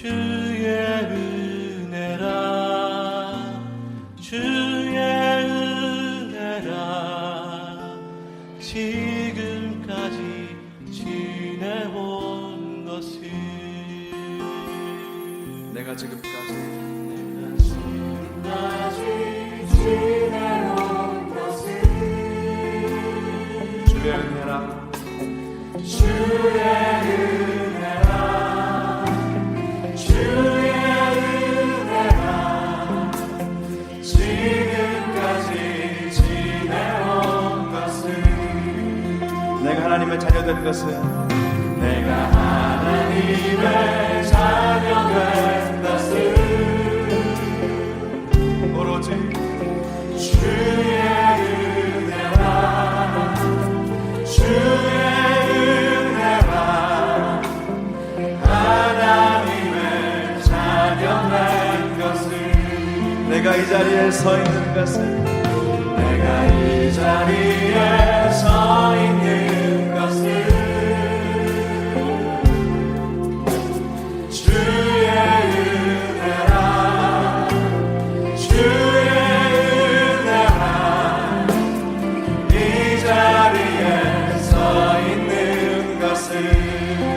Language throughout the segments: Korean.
주의 은혜라 주의 은혜라 지금까지 지내온 것을 내가 지금까지 지내온 것을 주의 은혜라 주의 은혜라 주의 은혜라 지금까지 지내온 것을 내가 하나님의 자녀 된 것은 내가 하나님의 자녀 된 것을 오로지 주의 은혜라 주의 은혜라 하나님의 자녀 된 것을 내가 이 자리에 서 있는 것은 내가 이 자리에 서 있는 것을 주의 은혜라 주의 은혜라 이 자리에 서 있는 것을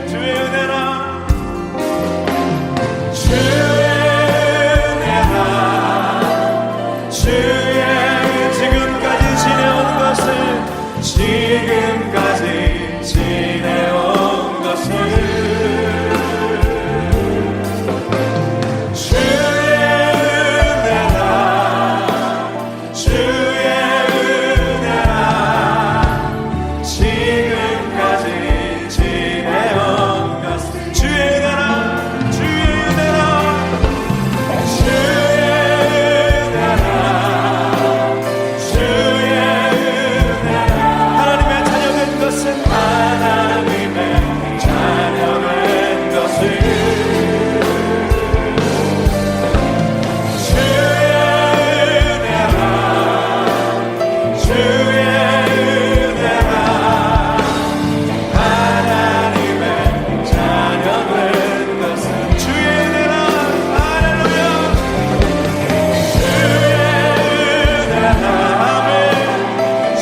주의 은혜라 주의 은혜라 주의 지금까지 지내온 것을 지금까지 지내온 것을 주의 은혜라 주의 은혜라 지금까지 지내온 것을 주의 은혜라 주의 은혜라 주의 은혜라 주의 은혜라 하나님의 자녀 된 것은 하나님의 자녀 된 것을 주의 은혜라 주의 은혜라 하나님의 자녀 된 것을 주의 은혜라 할렐루야 주의 은혜라 아멘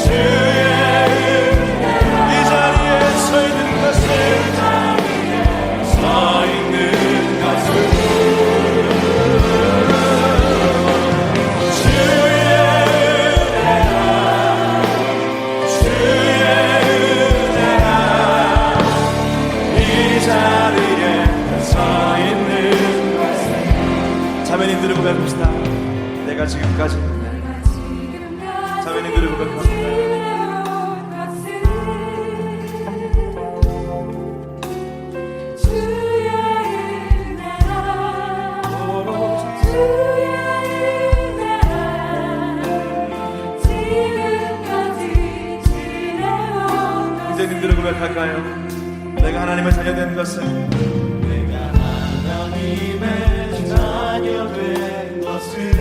주의 이 자리에 서 있는 것은 서 있는 것을 주의 은혜라 주의 은혜라 이 자리에 서 있는 것을 자매님들을 고백합시다. 내가 지금까지 자매님들을 고백합니다. 이제님들을 고백할까요? 내가 하나님의 자녀 된 것은 내가 하나님의 자녀 된 것을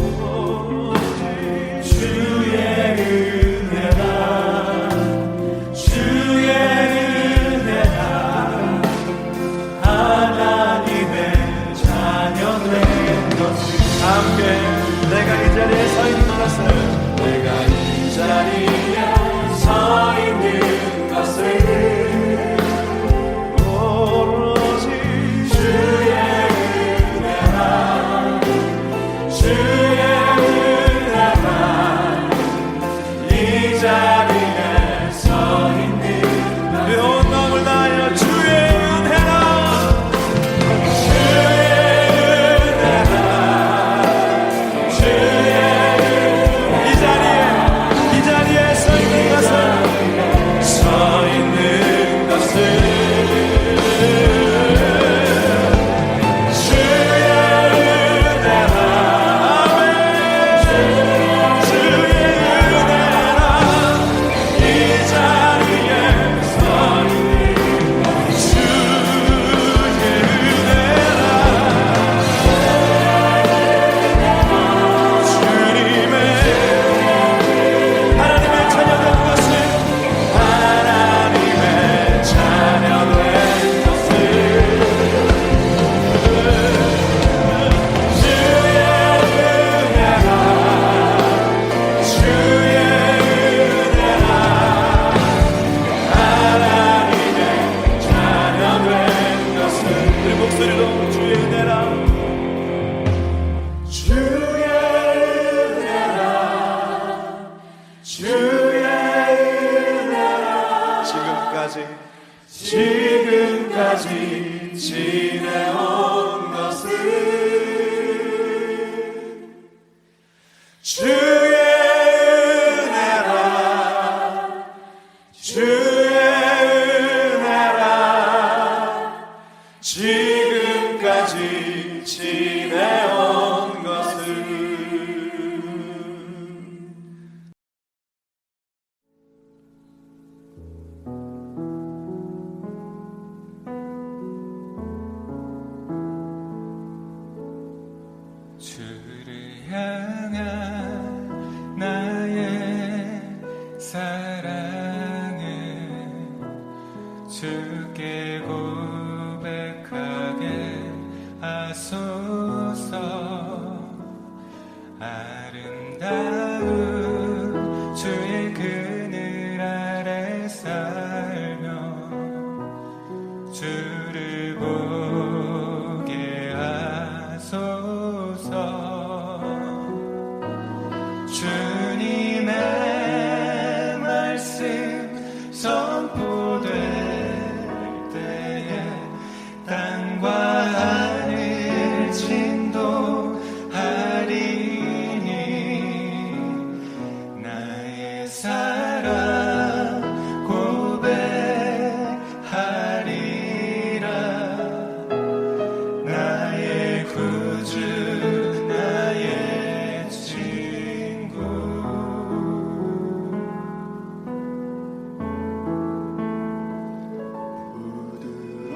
오직 주의 은혜라 주의 은혜라 하나님의 자녀 된 것을 함께 내가 이 자리에 서 있는 것은 내가 이 자리에 서 있는 것을 오로지 주의 은혜라 주의 은혜라 이 자리에 서 있는 내 온 마음을 다하여 주의 은혜라 주의 은혜라 주의 이 자리에 지내온 것을 주의 은혜라 주의 은혜라 지금까지 지내온 것을 주를 향한 나의 사랑을 주께 고백하게 하소서. 아름다운 주의 그늘 아래 살며 주를 보게 하소서. 주님의 말씀 선포될 때에 땅과 하늘 진동하리니 나의 사랑 고백하리라. 나의 구주 나의 친구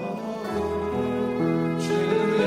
부드러운 주의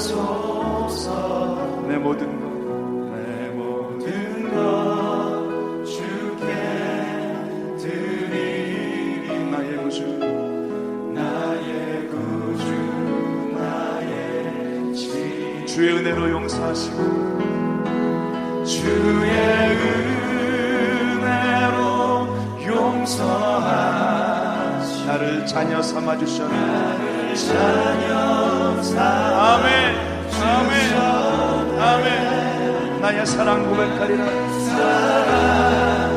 하소서. 내 모든 것 내 모든 것 주께 드리리. 나의 구주 나의 구주 나의 지. 주의 은혜로 용서하시고 주의 은혜로 용서하시. 나를 자녀 삼아 주셨네. 나를 자녀 삼아 아멘 아멘 아멘. 나의 사랑 고백하리라. 사랑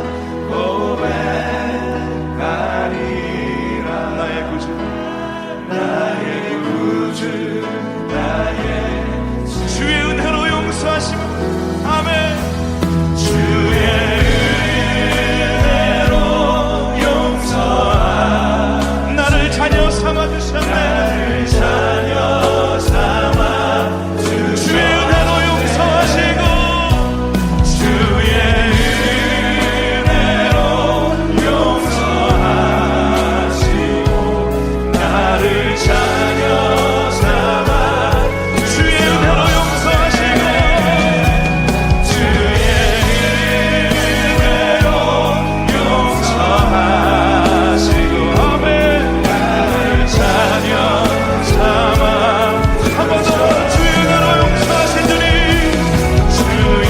고백하리라. 나의 구주 나의 구주 나의 주의 은혜로 용서하시고 아멘. 주의 은혜로 용서하시. 나를 자녀 삼아 주셨네. 나를 자녀 삼아 주셨네. 주의 은혜로 용서하시고 주의 은혜로 용서하시고 나를 자녀 삼아 주의 은혜로 용서하시고 주의 은혜로 용서하시고 아멘. 나를 자녀 삼아 한 번 더 주의 은혜로 용서하신 주님. 주의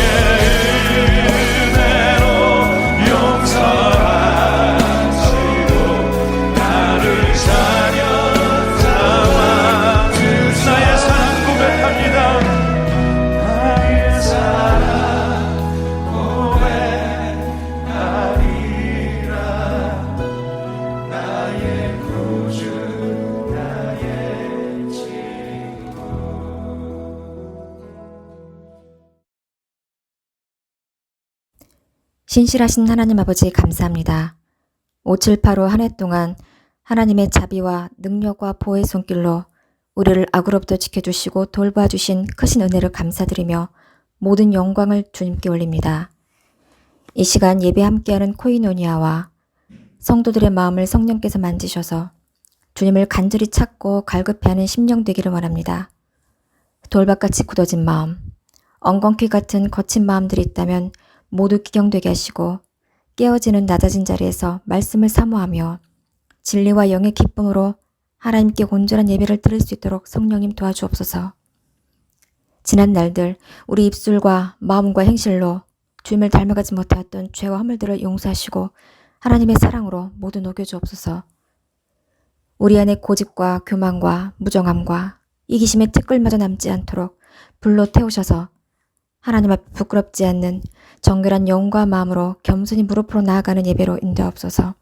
은혜로 용서하시고 나를 자녀 삼아 주사. 나의 사랑 고백합니다. 나의 사랑 고백하리라. 나의 구주 나의 친구. 신실하신 하나님 아버지 감사합니다. 5785 한 해 동안 하나님의 자비와 능력과 보호의 손길로 우리를 악으로부터 지켜주시고 돌봐주신 크신 은혜를 감사드리며 모든 영광을 주님께 올립니다. 이 시간 예배 함께하는 코이노니아와 성도들의 마음을 성령께서 만지셔서 주님을 간절히 찾고 갈급해하는 심령 되기를 원합니다. 돌밭같이 굳어진 마음, 엉겅퀴 같은 거친 마음들이 있다면 모두 기경되게 하시고 깨어지는 낮아진 자리에서 말씀을 사모하며 진리와 영의 기쁨으로 하나님께 온전한 예배를 드릴 수 있도록 성령님 도와주옵소서. 지난 날들 우리 입술과 마음과 행실로 주님을 닮아가지 못하였던 죄와 허물들을 용서하시고 하나님의 사랑으로 모두 녹여주옵소서. 우리 안에 고집과 교만과 무정함과 이기심의 티끌마저 남지 않도록 불로 태우셔서 하나님 앞에 부끄럽지 않는 정결한 영과 마음으로 겸손히 무릎으로 나아가는 예배로 인도하옵소서.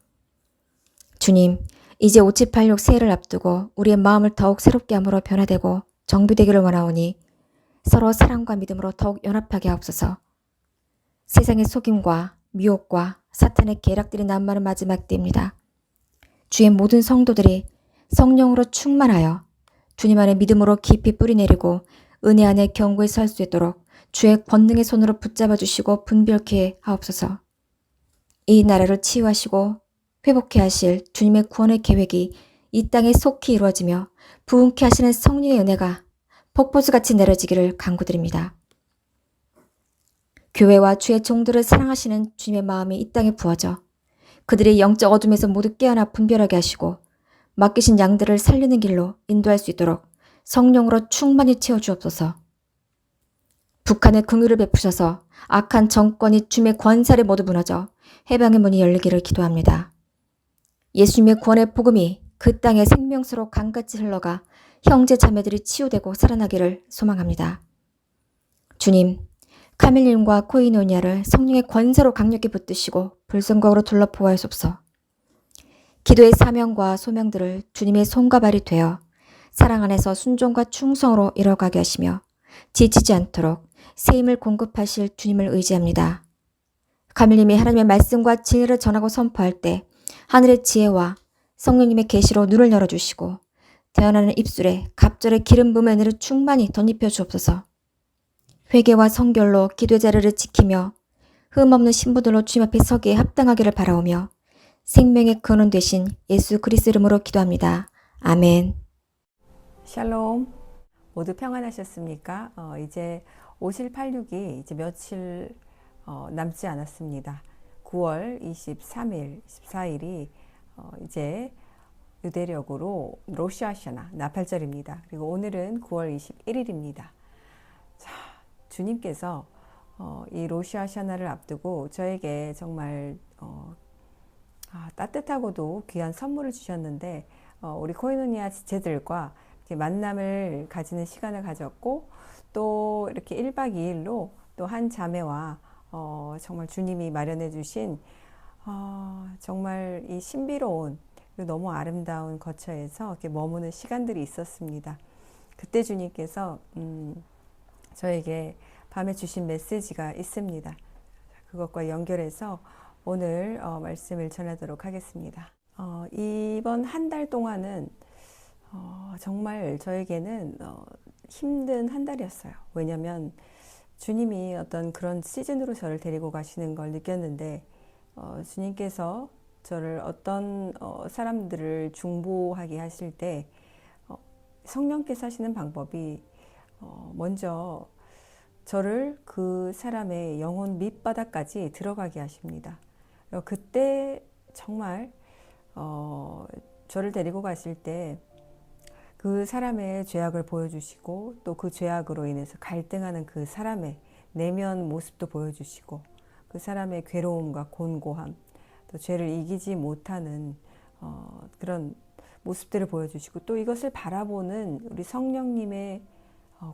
주님, 이제 5786 새해를 앞두고 우리의 마음을 더욱 새롭게 함으로 변화되고 정비되기를 원하오니 서로 사랑과 믿음으로 더욱 연합하게 하옵소서. 세상의 속임과 미혹과 사탄의 계략들이 난무하는 마지막 때입니다. 주의 모든 성도들이 성령으로 충만하여 주님 안에 믿음으로 깊이 뿌리내리고 은혜 안에 견고히 설 수 있도록 주의 권능의 손으로 붙잡아 주시고 분별케 하옵소서. 이 나라를 치유하시고 회복케 하실 주님의 구원의 계획이 이 땅에 속히 이루어지며 부흥케 하시는 성령의 은혜가 폭포수같이 내려지기를 간구드립니다. 교회와 주의 종들을 사랑하시는 주님의 마음이 이 땅에 부어져 그들의 영적 어둠에서 모두 깨어나 분별하게 하시고 맡기신 양들을 살리는 길로 인도할 수 있도록 성령으로 충만히 채워주옵소서. 북한에 긍휼을 베푸셔서 악한 정권이 주님의 권세를 모두 무너져 해방의 문이 열리기를 기도합니다. 예수님의 구원의 복음이 그 땅의 생명수로 강같이 흘러가 형제 자매들이 치유되고 살아나기를 소망합니다. 주님, 카밀님과 코이노니아를 성령의 권세로 강력히 붙드시고 불성각으로 둘러 보호하옵소서. 기도의 사명과 소명들을 주님의 손과 발이 되어 사랑 안에서 순종과 충성으로 이뤄가게 하시며 지치지 않도록 새 힘을 공급하실 주님을 의지합니다. 카밀님이 하나님의 말씀과 진리를 전하고 선포할 때 하늘의 지혜와 성령님의 계시로 눈을 열어주시고 태어나는 입술에 갑절의 기름 부음의 은혜를 충만히 덧입혀 주옵소서. 회개와 성결로 기도의 자리를 지키며 흠없는 신부들로 주님 앞에 서기에 합당하기를 바라오며 생명의 근원 되신 예수 그리스도 이름으로 기도합니다. 아멘. 샬롬. 모두 평안하셨습니까? 이제 5.18.6이 이제 며칠 남지 않았습니다. 9월 23일, 24일이 이제 유대력으로 로시아샤나 나팔절입니다. 그리고 오늘은 9월 21일입니다. 자, 주님께서 이 로시아샤나를 앞두고 저에게 정말 따뜻하고도 귀한 선물을 주셨는데 우리 코이노니아 지체들과 이렇게 만남을 가지는 시간을 가졌고 또 이렇게 1박 2일로 또 한 자매와 정말 주님이 마련해 주신 정말 이 신비로운 그리고 너무 아름다운 거처에서 이렇게 머무는 시간들이 있었습니다. 그때 주님께서 저에게 밤에 주신 메시지가 있습니다. 그것과 연결해서 오늘 말씀을 전하도록 하겠습니다. 이번 한 달 동안은 정말 저에게는 힘든 한 달이었어요. 왜냐하면 주님이 어떤 그런 시즌으로 저를 데리고 가시는 걸 느꼈는데 주님께서 저를 어떤 사람들을 중보하게 하실 때 성령께서 하시는 방법이 먼저 저를 그 사람의 영혼 밑바닥까지 들어가게 하십니다. 그때 정말 저를 데리고 가실 때 그 사람의 죄악을 보여주시고 또 그 죄악으로 인해서 갈등하는 그 사람의 내면 모습도 보여주시고 그 사람의 괴로움과 곤고함 또 죄를 이기지 못하는 그런 모습들을 보여주시고 또 이것을 바라보는 우리 성령님의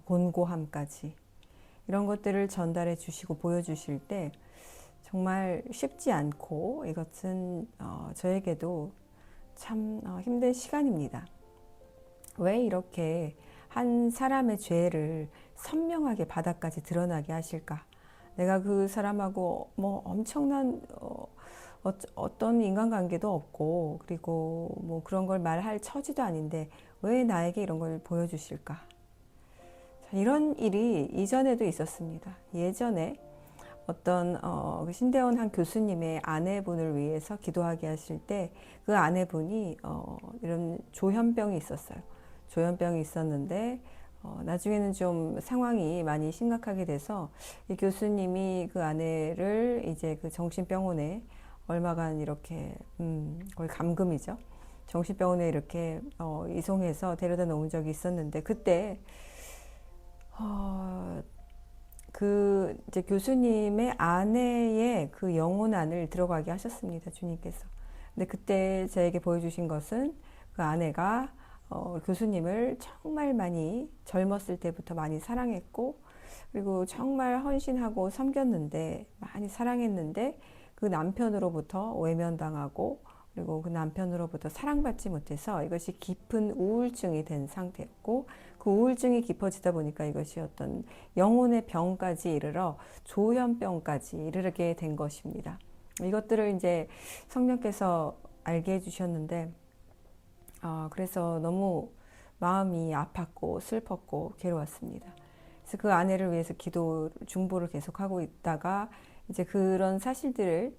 곤고함까지 이런 것들을 전달해 주시고 보여주실 때 정말 쉽지 않고 이것은 저에게도 참 힘든 시간입니다. 왜 이렇게 한 사람의 죄를 선명하게 바닥까지 드러나게 하실까? 내가 그 사람하고 뭐 엄청난 어떤 인간관계도 없고 그리고 뭐 그런 걸 말할 처지도 아닌데 왜 나에게 이런 걸 보여주실까? 자, 이런 일이 이전에도 있었습니다. 예전에 어떤 신대원 한 교수님의 아내분을 위해서 기도하게 하실 때 그 아내분이 이런 조현병이 있었어요. 조현병이 있었는데 나중에는 좀 상황이 많이 심각하게 돼서 이 교수님이 그 아내를 이제 그 정신병원에 얼마간 이렇게 거의 감금이죠. 정신병원에 이렇게 이송해서 데려다 놓은 적이 있었는데 그때 그 이제 교수님의 아내의 그 영혼 안을 들어가게 하셨습니다. 주님께서. 근데 그때 저에게 보여주신 것은 그 아내가 교수님을 정말 많이 젊었을 때부터 많이 사랑했고 그리고 정말 헌신하고 섬겼는데 많이 사랑했는데 그 남편으로부터 외면당하고 그리고 그 남편으로부터 사랑받지 못해서 이것이 깊은 우울증이 된 상태였고 그 우울증이 깊어지다 보니까 이것이 어떤 영혼의 병까지 이르러 조현병까지 이르게 된 것입니다. 이것들을 이제 성령께서 알게 해주셨는데 그래서 너무 마음이 아팠고 슬펐고 괴로웠습니다. 그래서 그 아내를 위해서 중보를 계속하고 있다가 이제 그런 사실들을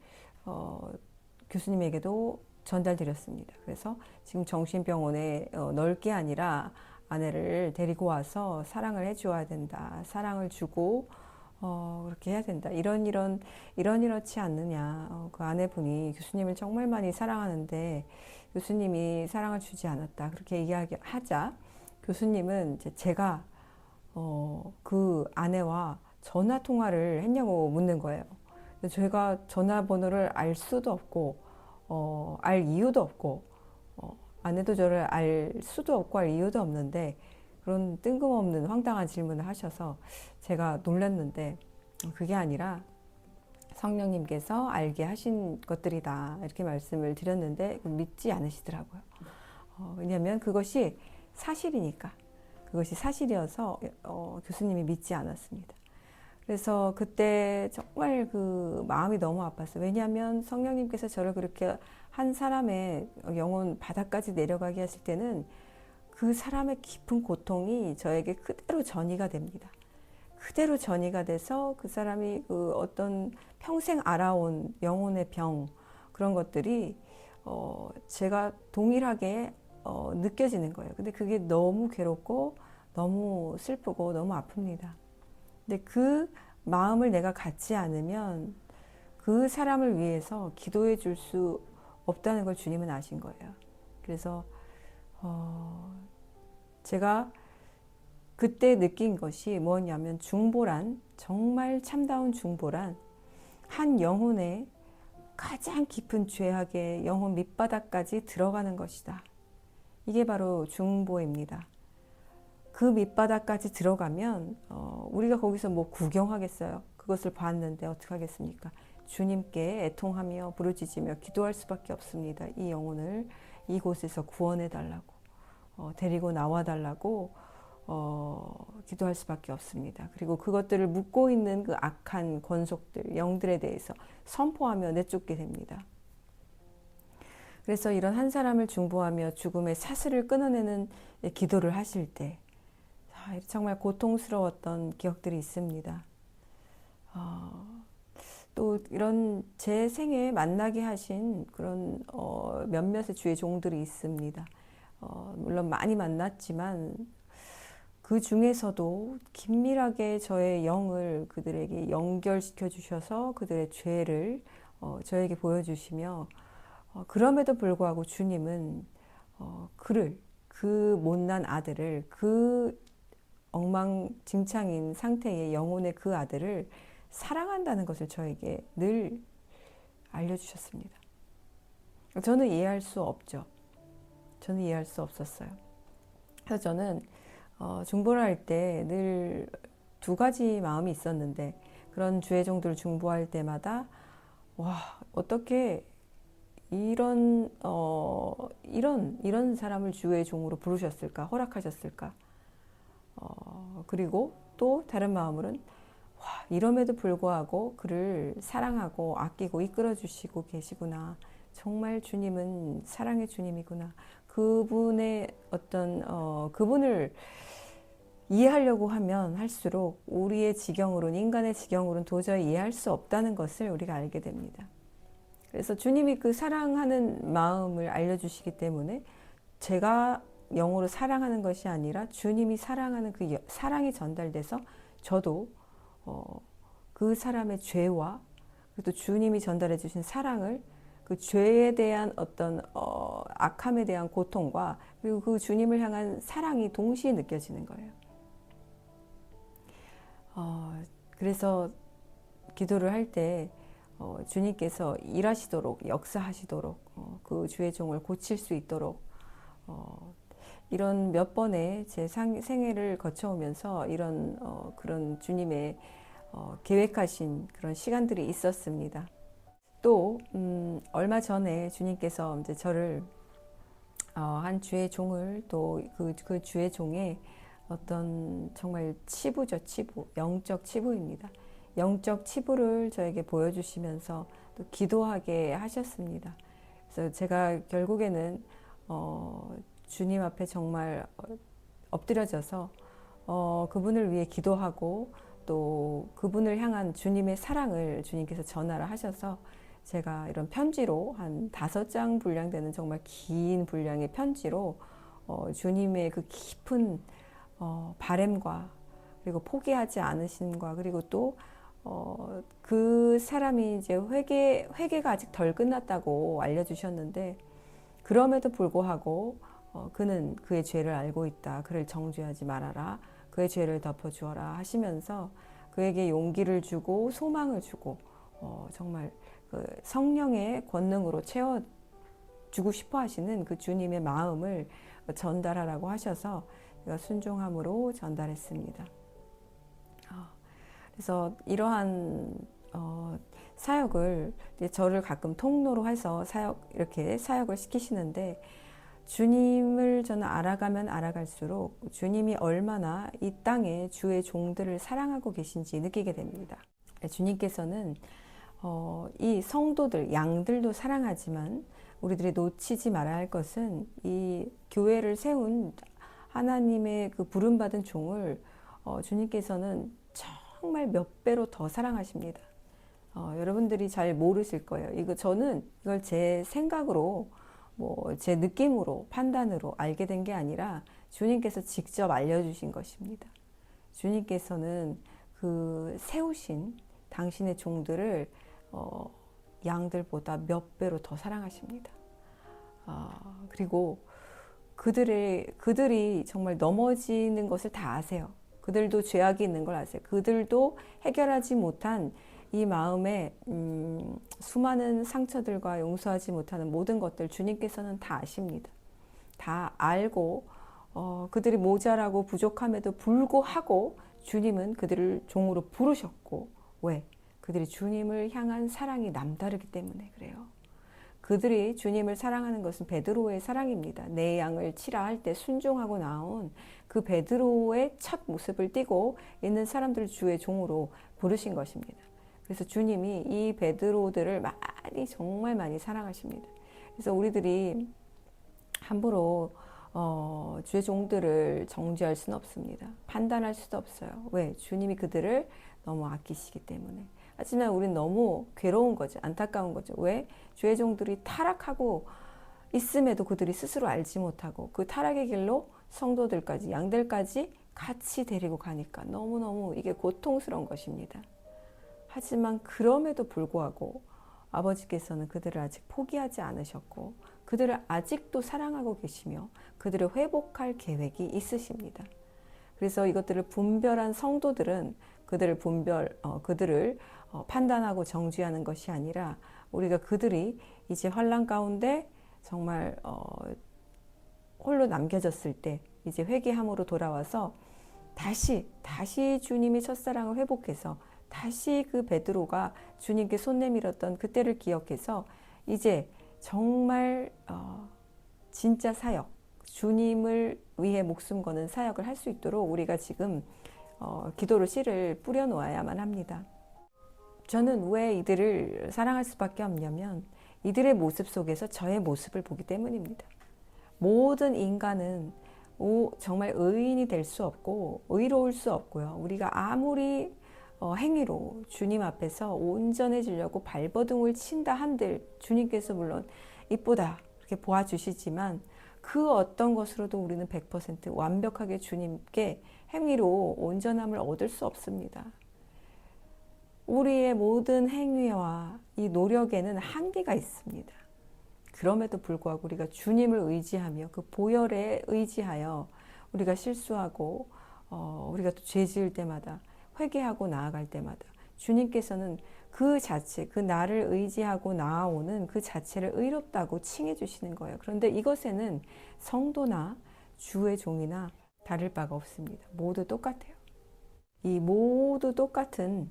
교수님에게도 전달드렸습니다. 그래서 지금 정신병원에 넣을 게 아니라 아내를 데리고 와서 사랑을 해줘야 된다. 사랑을 주고 그렇게 해야 된다. 이렇지 않느냐. 그 아내분이 교수님을 정말 많이 사랑하는데 교수님이 사랑을 주지 않았다. 그렇게 이야기하자 교수님은 이제 제가 그 아내와 전화 통화를 했냐고 묻는 거예요. 제가 전화번호를 알 수도 없고 알 이유도 없고 아내도 저를 알 수도 없고 알 이유도 없는데 그런 뜬금없는 황당한 질문을 하셔서 제가 놀랐는데 그게 아니라 성령님께서 알게 하신 것들이다 이렇게 말씀을 드렸는데 믿지 않으시더라고요. 왜냐하면 그것이 사실이니까 그것이 사실이어서 교수님이 믿지 않았습니다. 그래서 그때 정말 그 마음이 너무 아팠어요. 왜냐하면 성령님께서 저를 그렇게 한 사람의 영혼 바닥까지 내려가게 하실 때는 그 사람의 깊은 고통이 저에게 그대로 전이가 됩니다. 그대로 전이가 돼서 그 사람이 그 어떤 평생 알아온 영혼의 병 그런 것들이 제가 동일하게 느껴지는 거예요. 근데 그게 너무 괴롭고 너무 슬프고 너무 아픕니다. 근데 그 마음을 내가 갖지 않으면 그 사람을 위해서 기도해 줄 수 없다는 걸 주님은 아신 거예요. 그래서 제가 그때 느낀 것이 뭐냐면 중보란, 정말 참다운 중보란 한 영혼의 가장 깊은 죄악의 영혼 밑바닥까지 들어가는 것이다. 이게 바로 중보입니다. 그 밑바닥까지 들어가면 우리가 거기서 뭐 구경하겠어요? 그것을 봤는데 어떻게 하겠습니까? 주님께 애통하며 부르짖으며 기도할 수밖에 없습니다. 이 영혼을 이곳에서 구원해 달라고, 데리고 나와 달라고 기도할 수밖에 없습니다. 그리고 그것들을 묻고 있는 그 악한 권속들, 영들에 대해서 선포하며 내쫓게 됩니다. 그래서 이런 한 사람을 중보하며 죽음의 사슬을 끊어내는 기도를 하실 때 정말 고통스러웠던 기억들이 있습니다. 또 이런 제 생에 만나게 하신 그런 몇몇의 주의 종들이 있습니다. 물론 많이 만났지만 그 중에서도 긴밀하게 저의 영을 그들에게 연결시켜 주셔서 그들의 죄를 저에게 보여주시며 그럼에도 불구하고 주님은 그 못난 아들을, 그 엉망진창인 상태의 영혼의 그 아들을 사랑한다는 것을 저에게 늘 알려주셨습니다. 저는 이해할 수 없죠. 저는 이해할 수 없었어요. 그래서 저는 중보를 할 때 늘 두 가지 마음이 있었는데, 그런 주의 종들을 중보할 때마다 와, 어떻게 이런 사람을 주의 종으로 부르셨을까, 허락하셨을까. 그리고 또 다른 마음으로는 와, 이럼에도 불구하고 그를 사랑하고 아끼고 이끌어 주시고 계시구나. 정말 주님은 사랑의 주님이구나. 그분의 그분을 이해하려고 하면 할수록 우리의 지경으로는, 인간의 지경으로는 도저히 이해할 수 없다는 것을 우리가 알게 됩니다. 그래서 주님이 그 사랑하는 마음을 알려주시기 때문에 제가 영으로 사랑하는 것이 아니라 주님이 사랑하는 그 사랑이 전달돼서 저도 그 사람의 죄와 또 주님이 전달해 주신 사랑을, 그 죄에 대한 어떤 악함에 대한 고통과 그리고 그 주님을 향한 사랑이 동시에 느껴지는 거예요. 그래서 기도를 할 때 주님께서 일하시도록, 역사하시도록, 그 주의 종을 고칠 수 있도록 이런 몇 번의 제 생애를 거쳐오면서 이런 그런 주님의 계획하신 그런 시간들이 있었습니다. 또 얼마 전에 주님께서 이제 저를 한 주의 종을, 또 그 주의 종의 어떤 정말 치부죠, 치부, 영적 치부입니다. 영적 치부를 저에게 보여주시면서 또 기도하게 하셨습니다. 그래서 제가 결국에는 주님 앞에 정말 엎드려져서 그분을 위해 기도하고 또 그분을 향한 주님의 사랑을 주님께서 전하라 하셔서 제가 이런 편지로 한 5장 분량되는 정말 긴 분량의 편지로 주님의 그 깊은 바램과 그리고 포기하지 않으심과 그리고 또 그 사람이 이제 회개가 아직 덜 끝났다고 알려주셨는데, 그럼에도 불구하고 그는 그의 죄를 알고 있다. 그를 정죄하지 말아라. 그의 죄를 덮어주어라 하시면서 그에게 용기를 주고 소망을 주고 정말 그 성령의 권능으로 채워주고 싶어 하시는 그 주님의 마음을 전달하라고 하셔서 제가 순종함으로 전달했습니다. 그래서 이러한 사역을 저를 가끔 통로로 해서 이렇게 사역을 시키시는데, 주님을 저는 알아가면 알아갈수록 주님이 얼마나 이 땅에 주의 종들을 사랑하고 계신지 느끼게 됩니다. 주님께서는 이 성도들, 양들도 사랑하지만 우리들이 놓치지 말아야 할 것은 이 교회를 세운 하나님의 그 부름받은 종을 주님께서는 정말 몇 배로 더 사랑하십니다. 여러분들이 잘 모르실 거예요. 저는 이걸 제 생각으로, 제 느낌으로, 판단으로 알게 된 게 아니라 주님께서 직접 알려주신 것입니다. 주님께서는 그 세우신 당신의 종들을 양들보다 몇 배로 더 사랑하십니다. 그리고 그들이 정말 넘어지는 것을 다 아세요. 그들도 죄악이 있는 걸 아세요. 그들도 해결하지 못한 이 마음에 수많은 상처들과 용서하지 못하는 모든 것들 주님께서는 다 아십니다. 다 알고 그들이 모자라고 부족함에도 불구하고 주님은 그들을 종으로 부르셨고, 왜? 그들이 주님을 향한 사랑이 남다르기 때문에 그래요. 그들이 주님을 사랑하는 것은 베드로의 사랑입니다. 내 양을 치라 할 때 순종하고 나온 그 베드로의 첫 모습을 띠고 있는 사람들을 주의 종으로 부르신 것입니다. 그래서 주님이 이 베드로들을 많이, 정말 많이 사랑하십니다. 그래서 우리들이 함부로 주의 종들을 정죄할 수는 없습니다. 판단할 수도 없어요. 왜? 주님이 그들을 너무 아끼시기 때문에. 하지만 우리는 너무 괴로운 거죠. 안타까운 거죠. 왜? 주의 종들이 타락하고 있음에도 그들이 스스로 알지 못하고 그 타락의 길로 성도들까지, 양들까지 같이 데리고 가니까 너무너무 이게 고통스러운 것입니다. 하지만 그럼에도 불구하고 아버지께서는 그들을 아직 포기하지 않으셨고 그들을 아직도 사랑하고 계시며 그들을 회복할 계획이 있으십니다. 그래서 이것들을 분별한 성도들은 그들을 판단하고 정죄하는 것이 아니라 우리가 그들이 이제 환난 가운데 정말 홀로 남겨졌을 때 이제 회개함으로 돌아와서 다시 주님이 첫사랑을 회복해서 다시 그 베드로가 주님께 손 내밀었던 그때를 기억해서 이제 정말 진짜 사역, 주님을 위해 목숨 거는 사역을 할 수 있도록 우리가 지금 기도로 씨를 뿌려 놓아야만 합니다. 저는 왜 이들을 사랑할 수밖에 없냐면 이들의 모습 속에서 저의 모습을 보기 때문입니다. 모든 인간은 정말 의인이 될 수 없고 의로울 수 없고요. 우리가 아무리 행위로 주님 앞에서 온전해지려고 발버둥을 친다 한들 주님께서 물론 이쁘다 이렇게 보아주시지만 그 어떤 것으로도 우리는 100% 완벽하게 주님께 행위로 온전함을 얻을 수 없습니다. 우리의 모든 행위와 이 노력에는 한계가 있습니다. 그럼에도 불구하고 우리가 주님을 의지하며 그 보혈에 의지하여 우리가 실수하고 우리가 또 죄 지을 때마다 회개하고 나아갈 때마다 주님께서는 그 자체, 그 나를 의지하고 나아오는 그 자체를 의롭다고 칭해 주시는 거예요. 그런데 이것에는 성도나 주의 종이나 다를 바가 없습니다. 모두 똑같아요. 이 모두 똑같은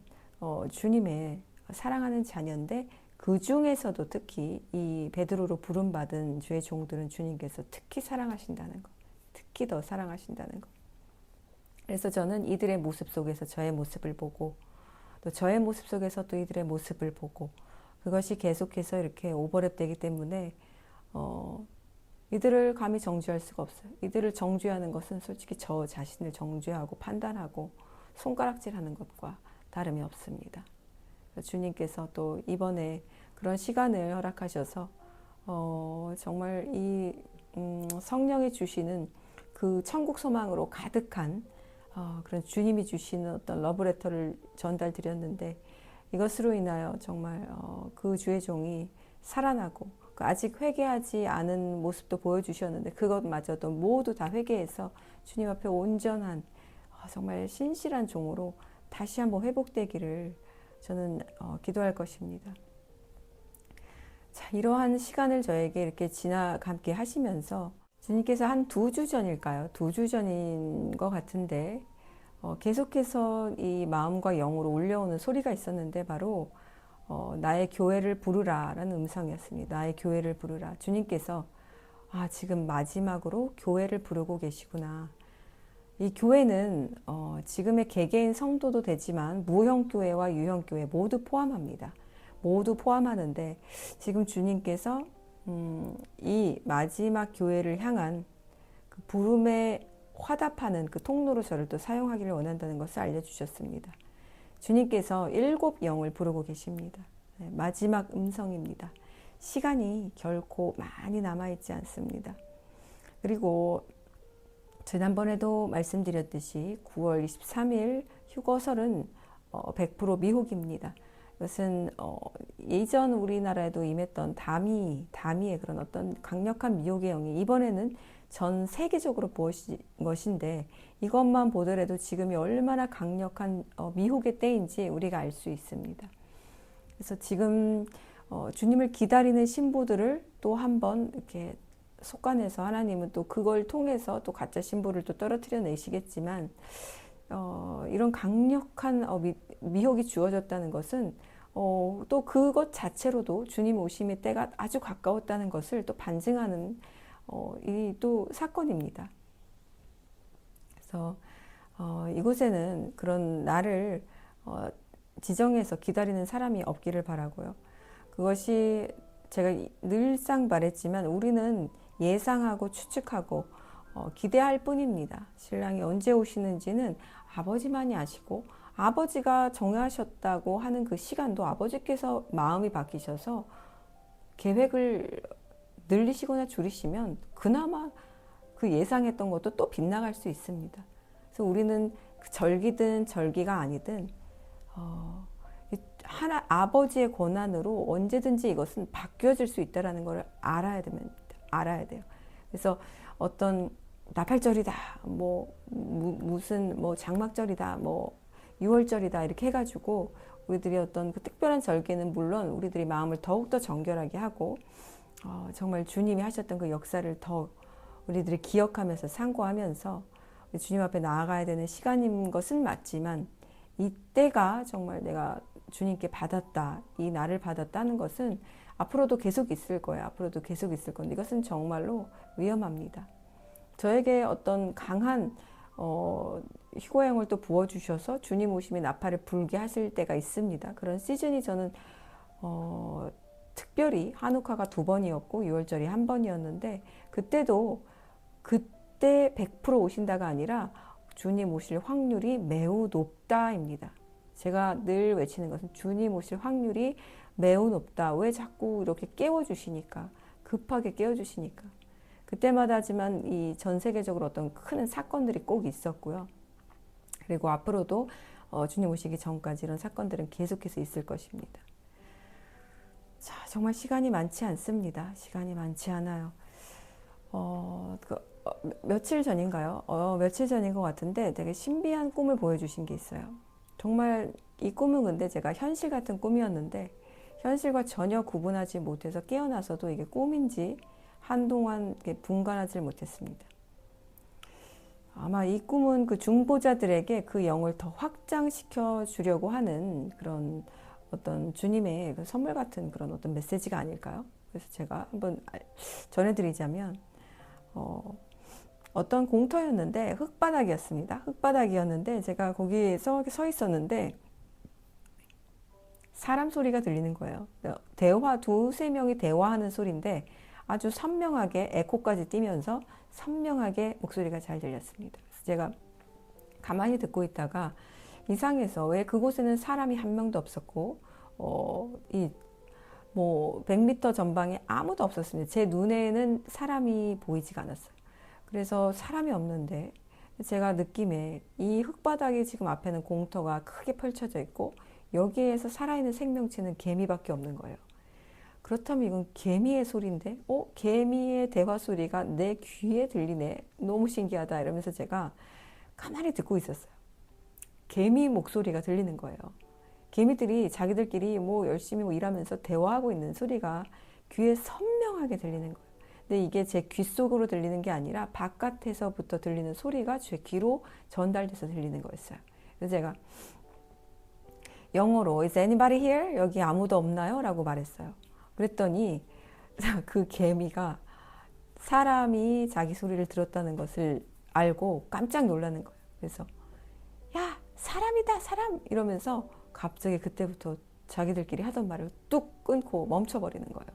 주님의 사랑하는 자녀인데 그 중에서도 특히 이 베드로로 부름받은 주의 종들은 주님께서 특히 사랑하신다는 것, 특히 더 사랑하신다는 것. 그래서 저는 이들의 모습 속에서 저의 모습을 보고 또 저의 모습 속에서 또 이들의 모습을 보고 그것이 계속해서 이렇게 오버랩되기 때문에 이들을 감히 정죄할 수가 없어요. 이들을 정죄하는 것은 솔직히 저 자신을 정죄하고 판단하고 손가락질하는 것과 다름이 없습니다. 주님께서 또 이번에 그런 시간을 허락하셔서 정말 이 성령이 주시는 그 천국 소망으로 가득한 그런 주님이 주시는 어떤 러브레터를 전달 드렸는데 이것으로 인하여 정말 그 주의 종이 살아나고 아직 회개하지 않은 모습도 보여주셨는데 그것마저도 모두 다 회개해서 주님 앞에 온전한 정말 신실한 종으로 다시 한번 회복되기를 저는 기도할 것입니다. 자, 이러한 시간을 저에게 이렇게 지나감게 하시면서 주님께서 한 2주 전일까요? 2주 전인 것 같은데 계속해서 이 마음과 영으로 울려오는 소리가 있었는데 바로 나의 교회를 부르라 라는 음성이었습니다. 나의 교회를 부르라. 주님께서 지금 마지막으로 교회를 부르고 계시구나. 이 교회는 지금의 개개인 성도도 되지만 무형교회와 유형교회 모두 포함합니다. 모두 포함하는데 지금 주님께서 이 마지막 교회를 향한 그 부름에 화답하는 그 통로로 저를 또 사용하기를 원한다는 것을 알려주셨습니다. 주님께서 7 영을 부르고 계십니다. 마지막 음성입니다. 시간이 결코 많이 남아있지 않습니다. 그리고 지난번에도 말씀드렸듯이 9월 23일 휴거설은 100% 미혹입니다. 이것은 예전 우리나라에도 임했던 다미의 그런 어떤 강력한 미혹의 영이 이번에는 전 세계적으로 보여진 것인데, 이것만 보더라도 지금이 얼마나 강력한 미혹의 때인지 우리가 알 수 있습니다. 그래서 지금 주님을 기다리는 신부들을 또 한번 이렇게 속간해서 하나님은 또 그걸 통해서 또 가짜 신부를 또 떨어뜨려 내시겠지만, 이런 강력한 미혹이 주어졌다는 것은 또 그것 자체로도 주님 오심의 때가 아주 가까웠다는 것을 또 반증하는 이 또 사건입니다. 그래서 이곳에는 그런 나를 지정해서 기다리는 사람이 없기를 바라고요. 그것이 제가 늘상 말했지만 우리는 예상하고 추측하고 기대할 뿐입니다. 신랑이 언제 오시는지는 아버지만이 아시고, 아버지가 정하셨다고 하는 그 시간도 아버지께서 마음이 바뀌셔서 계획을 늘리시거나 줄이시면 그나마 그 예상했던 것도 또 빗나갈 수 있습니다. 그래서 우리는 절기든 절기가 아니든 아버지의 권한으로 언제든지 이것은 바뀌어질 수 있다는 걸 알아야 돼요. 그래서 어떤 나팔절이다, 무슨 장막절이다, 6월절이다 이렇게 해가지고 우리들이 어떤 그 특별한 절기는 물론 우리들이 마음을 더욱더 정결하게 하고 정말 주님이 하셨던 그 역사를 더 우리들이 기억하면서 상고하면서 주님 앞에 나아가야 되는 시간인 것은 맞지만, 이때가 정말 내가 주님께 받았다, 이 날을 받았다는 것은 앞으로도 계속 있을 거예요. 앞으로도 계속 있을 건데 이것은 정말로 위험합니다. 저에게 어떤 강한 휴거영을 또 부어주셔서 주님 오심의 나팔을 불게 하실 때가 있습니다. 그런 시즌이 저는 특별히 한우카가 2번이었고 6월절이 1번이었는데, 그때도 그때 100% 오신다가 아니라 주님 오실 확률이 매우 높다입니다. 제가 늘 외치는 것은 주님 오실 확률이 매우 높다. 왜 자꾸 이렇게 깨워주시니까, 급하게 깨워주시니까. 그때마다 하지만 이 전 세계적으로 어떤 큰 사건들이 꼭 있었고요. 그리고 앞으로도 주님 오시기 전까지 이런 사건들은 계속해서 있을 것입니다. 자, 정말 시간이 많지 않습니다. 시간이 많지 않아요. 며칠 전인가요? 며칠 전인 것 같은데 되게 신비한 꿈을 보여주신 게 있어요. 정말 이 꿈은 근데 제가 현실 같은 꿈이었는데 현실과 전혀 구분하지 못해서 깨어나서도 이게 꿈인지 한동안 분간하지 못했습니다. 아마 이 꿈은 그 중보자들에게 그 영을 더 확장시켜 주려고 하는 그런 어떤 주님의 그 선물 같은 그런 어떤 메시지가 아닐까요? 그래서 제가 한번 전해드리자면, 어떤 공터였는데 흙바닥이었습니다. 흙바닥이었는데 제가 거기에 서 있었는데 사람 소리가 들리는 거예요. 두세 명이 대화하는 소리인데 아주 선명하게 에코까지 띄면서 선명하게 목소리가 잘 들렸습니다. 그래서 제가 가만히 듣고 있다가 이상해서, 왜 그곳에는 사람이 한 명도 없었고 100m 전방에 아무도 없었습니다. 제 눈에는 사람이 보이지가 않았어요. 그래서 사람이 없는데 제가 느낌에 이 흙바닥이 지금 앞에는 공터가 크게 펼쳐져 있고 여기에서 살아있는 생명체는 개미밖에 없는 거예요. 그렇다면 이건 개미의 소리인데 개미의 대화 소리가 내 귀에 들리네, 너무 신기하다 이러면서 제가 가만히 듣고 있었어요. 개미 목소리가 들리는 거예요. 개미들이 자기들끼리 열심히 일하면서 대화하고 있는 소리가 귀에 선명하게 들리는 거예요. 근데 이게 제 귀 속으로 들리는 게 아니라 바깥에서부터 들리는 소리가 제 귀로 전달돼서 들리는 거였어요. 그래서 제가 영어로 Is anybody here? 여기 아무도 없나요? 라고 말했어요. 그랬더니 그 개미가 사람이 자기 소리를 들었다는 것을 알고 깜짝 놀라는 거예요. 그래서 야, 사람이다, 사람! 이러면서 갑자기 그때부터 자기들끼리 하던 말을 뚝 끊고 멈춰버리는 거예요.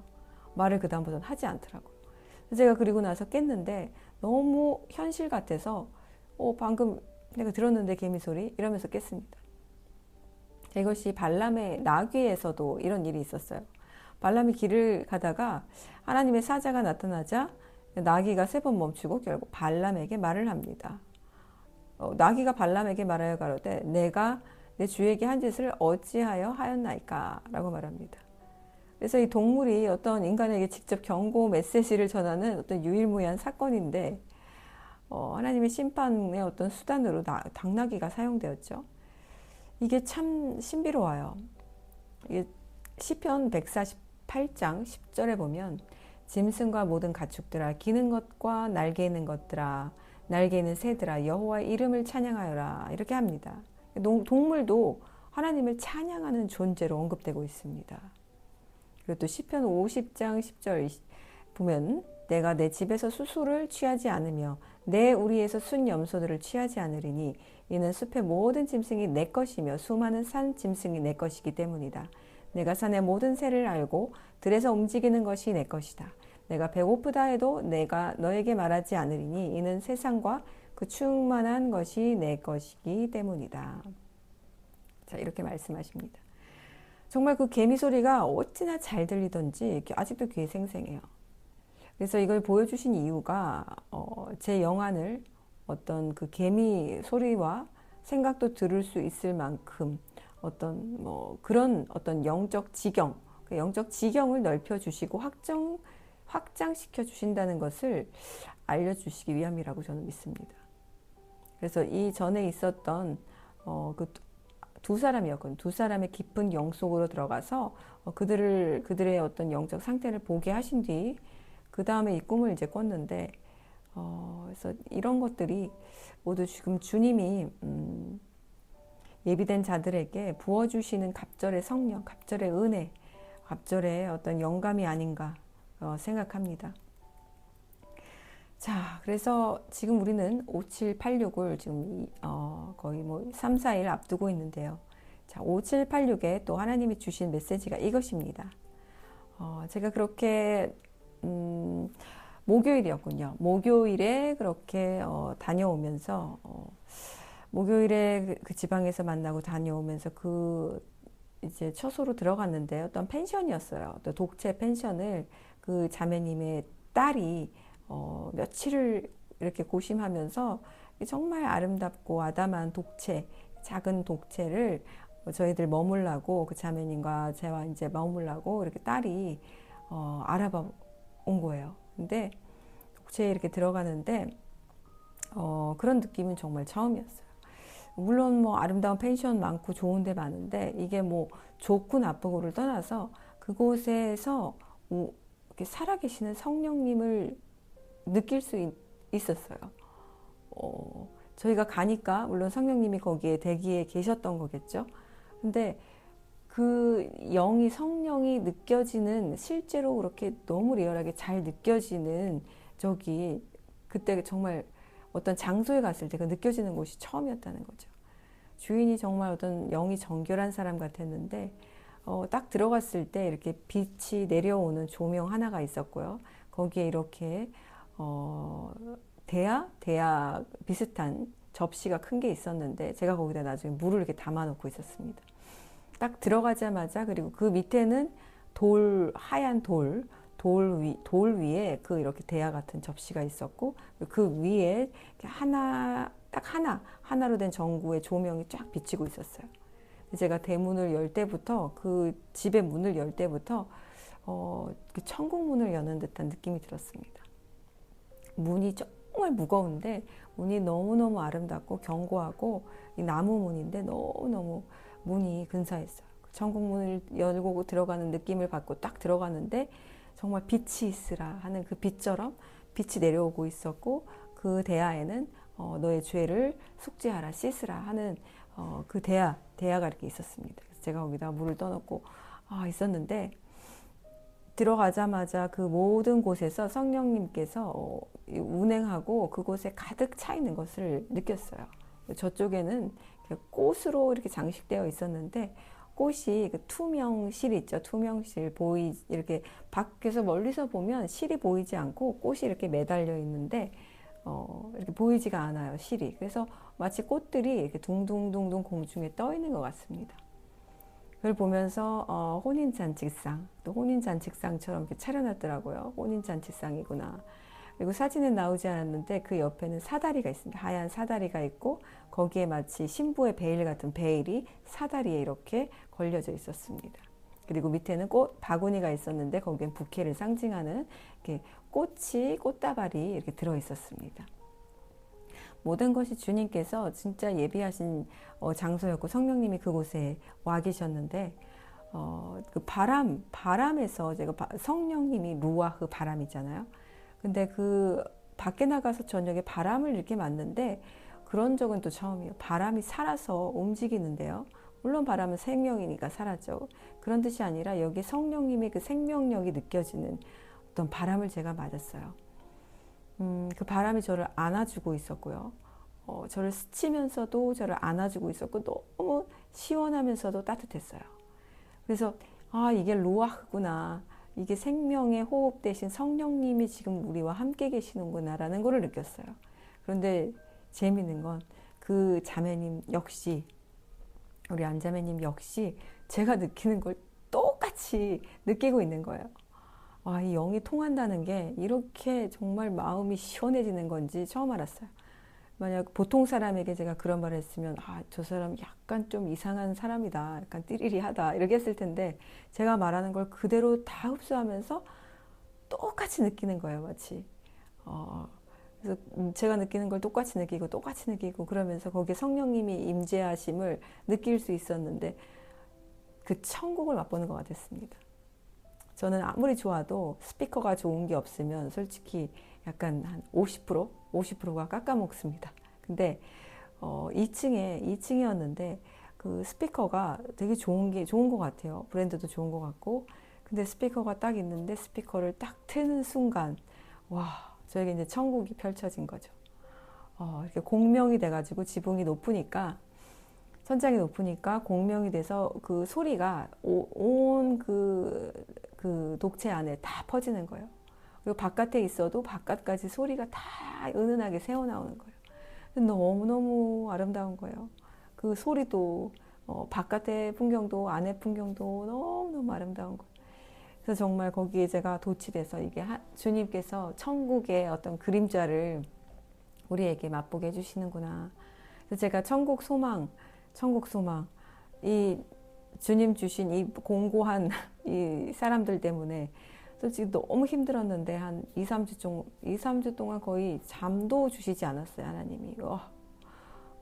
말을 그 다음부터는 하지 않더라고요. 제가 그리고 나서 깼는데 너무 현실 같아서 방금 내가 들었는데 개미 소리? 이러면서 깼습니다. 이것이 발람의 나귀에서도 이런 일이 있었어요. 발람이 길을 가다가 하나님의 사자가 나타나자 나귀가 3번 멈추고 결국 발람에게 말을 합니다. 나귀가 발람에게 말하여 가로되 내가 내 주에게 한 짓을 어찌하여 하였나이까 라고 말합니다. 그래서 이 동물이 어떤 인간에게 직접 경고 메시지를 전하는 어떤 유일무이한 사건인데 하나님의 심판의 어떤 수단으로 당나귀가 사용되었죠. 이게 참 신비로워요. 이게 시편 148장 10절에 보면 짐승과 모든 가축들아 기는 것과 날개 있는 것들아 날개 있는 새들아 여호와의 이름을 찬양하여라 이렇게 합니다. 동물도 하나님을 찬양하는 존재로 언급되고 있습니다. 그리고 또 시편 50장 10절 보면 내가 내 집에서 수소를 취하지 않으며 내 우리에서 순 염소들을 취하지 않으리니 이는 숲의 모든 짐승이 내 것이며 수많은 산 짐승이 내 것이기 때문이다. 내가 산의 모든 새를 알고 들에서 움직이는 것이 내 것이다. 내가 배고프다 해도 내가 너에게 말하지 않으리니 이는 세상과 그 충만한 것이 내 것이기 때문이다. 자, 이렇게 말씀하십니다. 정말 그 개미 소리가 어찌나 잘 들리던지 아직도 귀에 생생해요. 그래서 이걸 보여주신 이유가 제 영안을 어떤 그 개미 소리와 생각도 들을 수 있을 만큼 어떤 그런 어떤 영적 지경, 그 영적 지경을 넓혀주시고 확장시켜 주신다는 것을 알려주시기 위함이라고 저는 믿습니다. 그래서 이 전에 있었던 그 두 사람이었거든요. 두 사람의 깊은 영 속으로 들어가서 그들의 어떤 영적 상태를 보게 하신 뒤 그 다음에 이 꿈을 이제 꿨는데 그래서 이런 것들이 모두 지금 주님이 예비된 자들에게 부어주시는 갑절의 성령, 갑절의 은혜, 갑절의 어떤 영감이 아닌가 생각합니다. 자, 그래서 지금 우리는 5786을 지금 거의 3, 4일 앞두고 있는데요. 자, 5786에 또 하나님이 주신 메시지가 이것입니다. 제가 그렇게 목요일이었군요. 목요일에 그렇게 다녀오면서 목요일에 그 지방에서 만나고 다녀오면서 이제 처소로 들어갔는데 어떤 펜션이었어요. 또 독채 펜션을 그 자매님의 딸이 며칠을 이렇게 고심하면서 정말 아름답고 아담한 독채, 작은 독채를 저희들 머물라고 그 자매님과 제가 이제 머물라고 이렇게 딸이 알아봐 온 거예요. 근데 독채에 이렇게 들어가는데 그런 느낌은 정말 처음이었어요. 물론 아름다운 펜션 많고 좋은 데 많은데 이게 좋고 나쁘고를 떠나서 그곳에서 이렇게 살아계시는 성령님을 느낄 수 있었어요. 저희가 가니까 물론 성령님이 거기에 대기에 계셨던 거겠죠. 근데 그 성령이 느껴지는 실제로 그렇게 너무 리얼하게 잘 느껴지는 그때 정말 어떤 장소에 갔을 때 그 느껴지는 곳이 처음이었다는 거죠. 주인이 정말 어떤 영이 정결한 사람 같았는데 딱 들어갔을 때 이렇게 빛이 내려오는 조명 하나가 있었고요. 거기에 이렇게 대야 비슷한 접시가 큰 게 있었는데 제가 거기다 나중에 물을 이렇게 담아 놓고 있었습니다. 딱 들어가자마자 그리고 그 밑에는 하얀 돌 위에 이렇게 대야 같은 접시가 있었고 그 위에 하나로 된 전구의 조명이 쫙 비치고 있었어요. 제가 대문을 열 때부터 그 집의 문을 열 때부터 그 천국 문을 여는 듯한 느낌이 들었습니다. 문이 정말 무거운데 문이 너무너무 아름답고 견고하고 이 나무 문인데 너무너무 문이 근사했어요. 천국 문을 열고 들어가는 느낌을 받고 딱 들어가는데 정말 빛이 있으라 하는 그 빛처럼 빛이 내려오고 있었고 그 대야에는 너의 죄를 속죄하라 씻으라 하는 그 대야가 이렇게 있었습니다. 그래서 제가 거기다 물을 떠놓고 있었는데 들어가자마자 그 모든 곳에서 성령님께서 운행하고 그곳에 가득 차 있는 것을 느꼈어요. 저쪽에는 꽃으로 이렇게 장식되어 있었는데 꽃이 그 투명실 있죠. 투명실 이렇게 밖에서 멀리서 보면 실이 보이지 않고 꽃이 이렇게 매달려 있는데 이렇게 보이지가 않아요. 실이. 그래서 마치 꽃들이 이렇게 둥둥둥둥 공중에 떠 있는 것 같습니다. 그걸 보면서 혼인잔치상, 또 혼인잔치상처럼 이렇게 차려놨더라고요. 혼인잔치상이구나. 그리고 사진은 나오지 않았는데 그 옆에는 사다리가 있습니다. 하얀 사다리가 있고 거기에 마치 신부의 베일 같은 베일이 사다리에 이렇게 걸려져 있었습니다. 그리고 밑에는 꽃 바구니가 있었는데 거기엔 부케를 상징하는 이렇게 꽃다발이 이렇게 들어 있었습니다. 모든 것이 주님께서 진짜 예비하신 장소였고 성령님이 그곳에 와 계셨는데 그 바람에서 제가 성령님이 루아흐 바람이잖아요. 근데 그 밖에 나가서 저녁에 바람을 이렇게 맞는데 그런 적은 또 처음이에요. 바람이 살아서 움직이는데요. 물론 바람은 생명이니까 살았죠. 그런 뜻이 아니라 여기 성령님의 그 생명력이 느껴지는 어떤 바람을 제가 맞았어요. 그 바람이 저를 안아주고 있었고요. 저를 스치면서도 저를 안아주고 있었고 너무 시원하면서도 따뜻했어요. 그래서 이게 루아흐구나. 이게 생명의 호흡 대신 성령님이 지금 우리와 함께 계시는구나 라는 걸 느꼈어요. 그런데 재미있는 건 그 자매님 역시 우리 안자매님 역시 제가 느끼는 걸 똑같이 느끼고 있는 거예요. 이 영이 통한다는 게 이렇게 정말 마음이 시원해지는 건지 처음 알았어요. 만약 보통 사람에게 제가 그런 말을 했으면 저 사람 약간 좀 이상한 사람이다. 약간 띠리리하다. 이렇게 했을 텐데 제가 말하는 걸 그대로 다 흡수하면서 똑같이 느끼는 거예요. 마치. 그래서 제가 느끼는 걸 똑같이 느끼고 그러면서 거기에 성령님이 임재하심을 느낄 수 있었는데 그 천국을 맛보는 것 같았습니다. 저는 아무리 좋아도 스피커가 좋은 게 없으면 솔직히 약간 한 50%가 깎아먹습니다. 근데 2층이었는데 그 스피커가 되게 좋은 것 같아요. 브랜드도 좋은 것 같고. 근데 스피커가 딱 있는데 스피커를 딱 트는 순간 저에게 이제 천국이 펼쳐진 거죠. 이렇게 공명이 돼가지고 지붕이 높으니까 천장이 높으니까 공명이 돼서 그 소리가 온 그 독채 안에 다 퍼지는 거예요. 그리고 바깥에 있어도 바깥까지 소리가 다 은은하게 새어나오는 거예요. 너무너무 아름다운 거예요. 그 소리도 바깥의 풍경도 안의 풍경도 너무너무 아름다운 거예요. 그래서 정말 거기에 제가 도취돼서 이게 주님께서 천국의 어떤 그림자를 우리에게 맛보게 해주시는구나. 그래서 제가 천국 소망, 이 주님 주신 이 공고한 이 사람들 때문에 솔직히 너무 힘들었는데 한 2-3주 동안 거의 잠도 주시지 않았어요, 하나님이.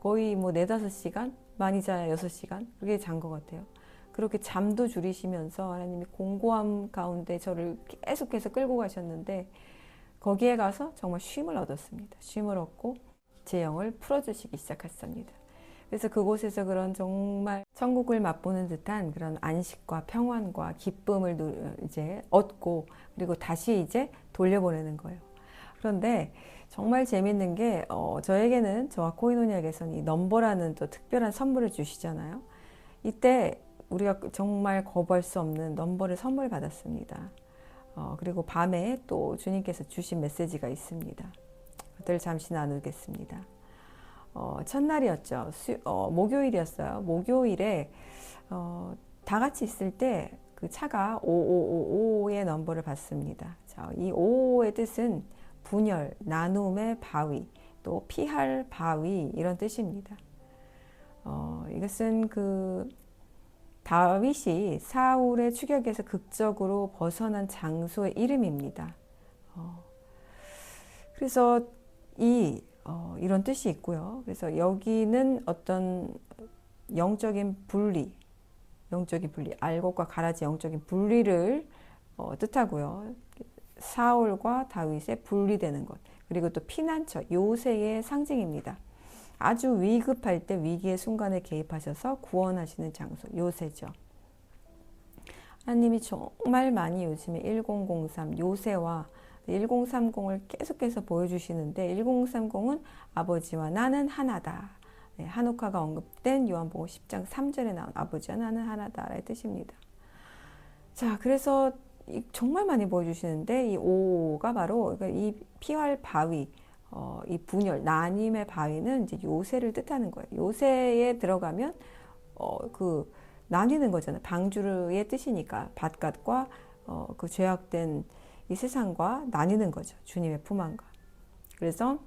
거의 뭐 4-5시간? 많이 자야 6시간? 그렇게 잔 것 같아요. 그렇게 잠도 줄이시면서 하나님이 공고함 가운데 저를 계속해서 끌고 가셨는데 거기에 가서 정말 쉼을 얻었습니다. 쉼을 얻고 제 영을 풀어주시기 시작했습니다. 그래서 그곳에서 그런 정말 천국을 맛보는 듯한 그런 안식과 평안과 기쁨을 이제 얻고 그리고 다시 이제 돌려보내는 거예요. 그런데 정말 재밌는 게 저에게는 저와 코이노니아에게서는 이 넘버라는 또 특별한 선물을 주시잖아요. 이때 우리가 정말 거부할 수 없는 넘버를 선물 받았습니다. 그리고 밤에 또 주님께서 주신 메시지가 있습니다. 그것을 잠시 나누겠습니다. 첫날이었죠. 목요일이었어요. 목요일에 다 같이 있을 때 그 차가 5555의 넘버를 받습니다. 자, 이 55의 뜻은 분열, 나눔의 바위, 또 피할 바위 이런 뜻입니다. 이것은 그 다윗이 사울의 추격에서 극적으로 벗어난 장소의 이름입니다. 그래서 이런 뜻이 있고요. 그래서 여기는 어떤 영적인 분리, 알곡과 가라지 영적인 분리를 뜻하고요. 사울과 다윗의 분리되는 것, 그리고 또 피난처, 요새의 상징입니다. 아주 위급할 때 위기의 순간에 개입하셔서 구원하시는 장소, 요새죠. 하나님이 정말 많이 요즘에 1003 요새와 1030을 계속해서 보여주시는데 1030은 아버지와 나는 하나다. 한옥화가 언급된 요한복음 10장 3절에 나온 아버지와 나는 하나다라의 뜻입니다. 자, 그래서 정말 많이 보여주시는데 이 5가 바로 이 피할 바위, 이 분열, 나님의 바위는 이제 요새를 뜻하는 거예요. 요새에 들어가면 그 나뉘는 거잖아요. 방주의 뜻이니까 바깥과 그 죄악된 이 세상과 나뉘는 거죠. 주님의 품 안과. 그래서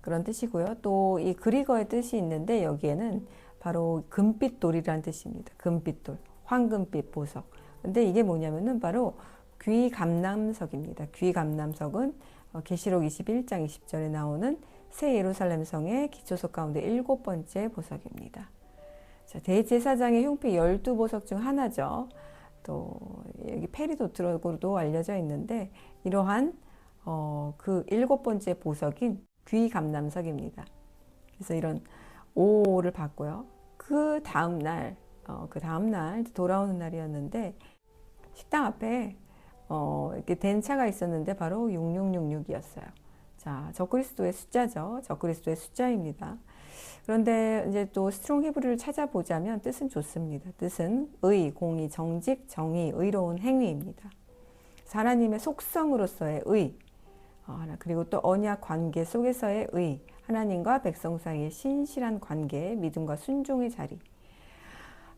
그런 뜻이고요. 또 이 그리거의 뜻이 있는데 여기에는 바로 금빛 돌이라는 뜻입니다. 금빛 돌, 황금빛 보석. 근데 이게 뭐냐면은 바로 귀감람석입니다. 귀감람석은 계시록 21장 20절에 나오는 새 예루살렘 성의 기초석 가운데 7번째 보석입니다. 자, 대제사장의 흉피 12보석 중 하나죠. 또 여기 페리도트로도 알려져 있는데 이러한 그 7번째 보석인 귀감람석입니다. 그래서 이런 5를 받고요. 그 다음날 돌아오는 날이었는데 식당 앞에 이렇게 된 차가 있었는데 바로 6666이었어요. 자, 적그리스도의 숫자죠. 적그리스도의 숫자입니다. 그런데 이제 또 스트롱 히브리를 찾아보자면 뜻은 좋습니다. 뜻은 의, 공의, 정직, 정의, 의로운 행위입니다. 하나님의 속성으로서의 의, 그리고 또 언약 관계 속에서의 의, 하나님과 백성 사이의 신실한 관계, 믿음과 순종의 자리.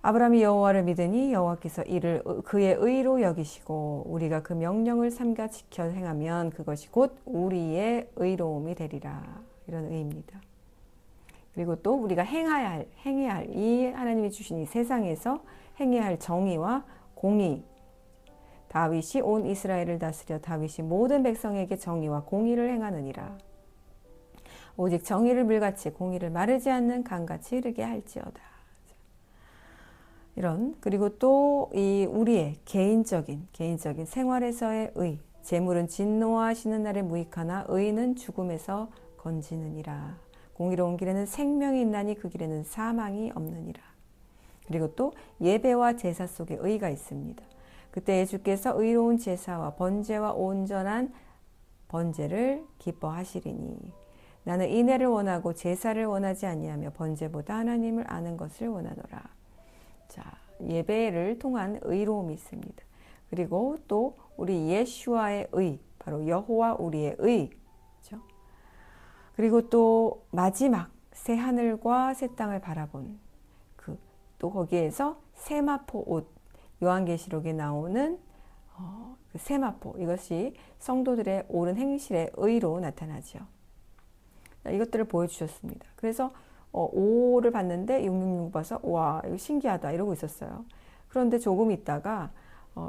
아브라함이 여호와를 믿으니 여호와께서 이를 그의 의로 여기시고 우리가 그 명령을 삼가 지켜 행하면 그것이 곧 우리의 의로움이 되리라. 이런 의입니다. 그리고 또 우리가 행해야 할 이 하나님이 주신 이 세상에서 행해야 할 정의와 공의. 다윗이 온 이스라엘을 다스려 다윗이 모든 백성에게 정의와 공의를 행하느니라. 오직 정의를 물같이 공의를 마르지 않는 강같이 흐르게 할지어다. 이런 그리고 또 이 우리의 개인적인 생활에서의 의. 재물은 진노하시는 날에 무익하나 의는 죽음에서 건지느니라. 공의로운 길에는 생명이 있나니 그 길에는 사망이 없느니라. 그리고 또 예배와 제사 속에 의가 있습니다. 그때 주께서 의로운 제사와 번제와 온전한 번제를 기뻐하시리니 나는 인애를 원하고 제사를 원하지 아니하며 번제보다 하나님을 아는 것을 원하노라. 자, 예배를 통한 의로움이 있습니다. 그리고 또 우리 예슈아의 의, 바로 여호와 우리의 의. 그렇죠? 그리고 또 마지막 새 하늘과 새 땅을 바라본 또 거기에서 세마포 옷, 요한계시록에 나오는 그 세마포, 이것이 성도들의 옳은 행실의 의로 나타나죠. 이것들을 보여주셨습니다. 그래서 5를 봤는데 666 봐서 와, 이거 신기하다 이러고 있었어요. 그런데 조금 있다가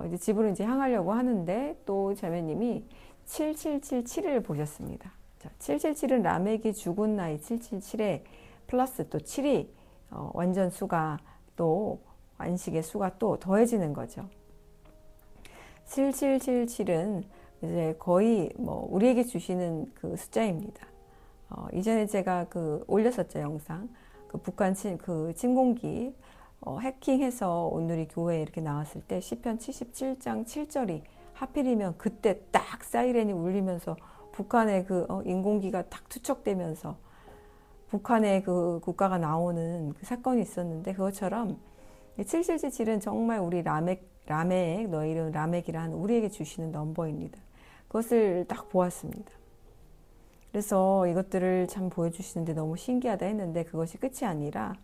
이제 집으로 이제 향하려고 하는데 또 자매님이 7777을 보셨습니다. 자, 777은 라멕이 죽은 나이 777에 플러스 또 7이 완전 수가 또 안식의 수가 또 더해지는 거죠. 7777은 이제 거의 우리에게 주시는 그 숫자입니다. 이전에 제가 올렸었죠, 영상. 북한 침공기 해킹해서 오늘이 교회에 이렇게 나왔을 때 시편 77장 7절이 하필이면 그때 딱 사이렌이 울리면서 북한의 인공기가 딱 투척되면서 북한의 국가가 나오는 사건이 있었는데 그것처럼 7777은 정말 우리 라멕 너희 이름 라멕이란 우리에게 주시는 넘버입니다. 그것을 딱 보았습니다. 그래서 이것들을 참 보여주시는데 너무 신기하다 했는데 그것이 끝이 아니라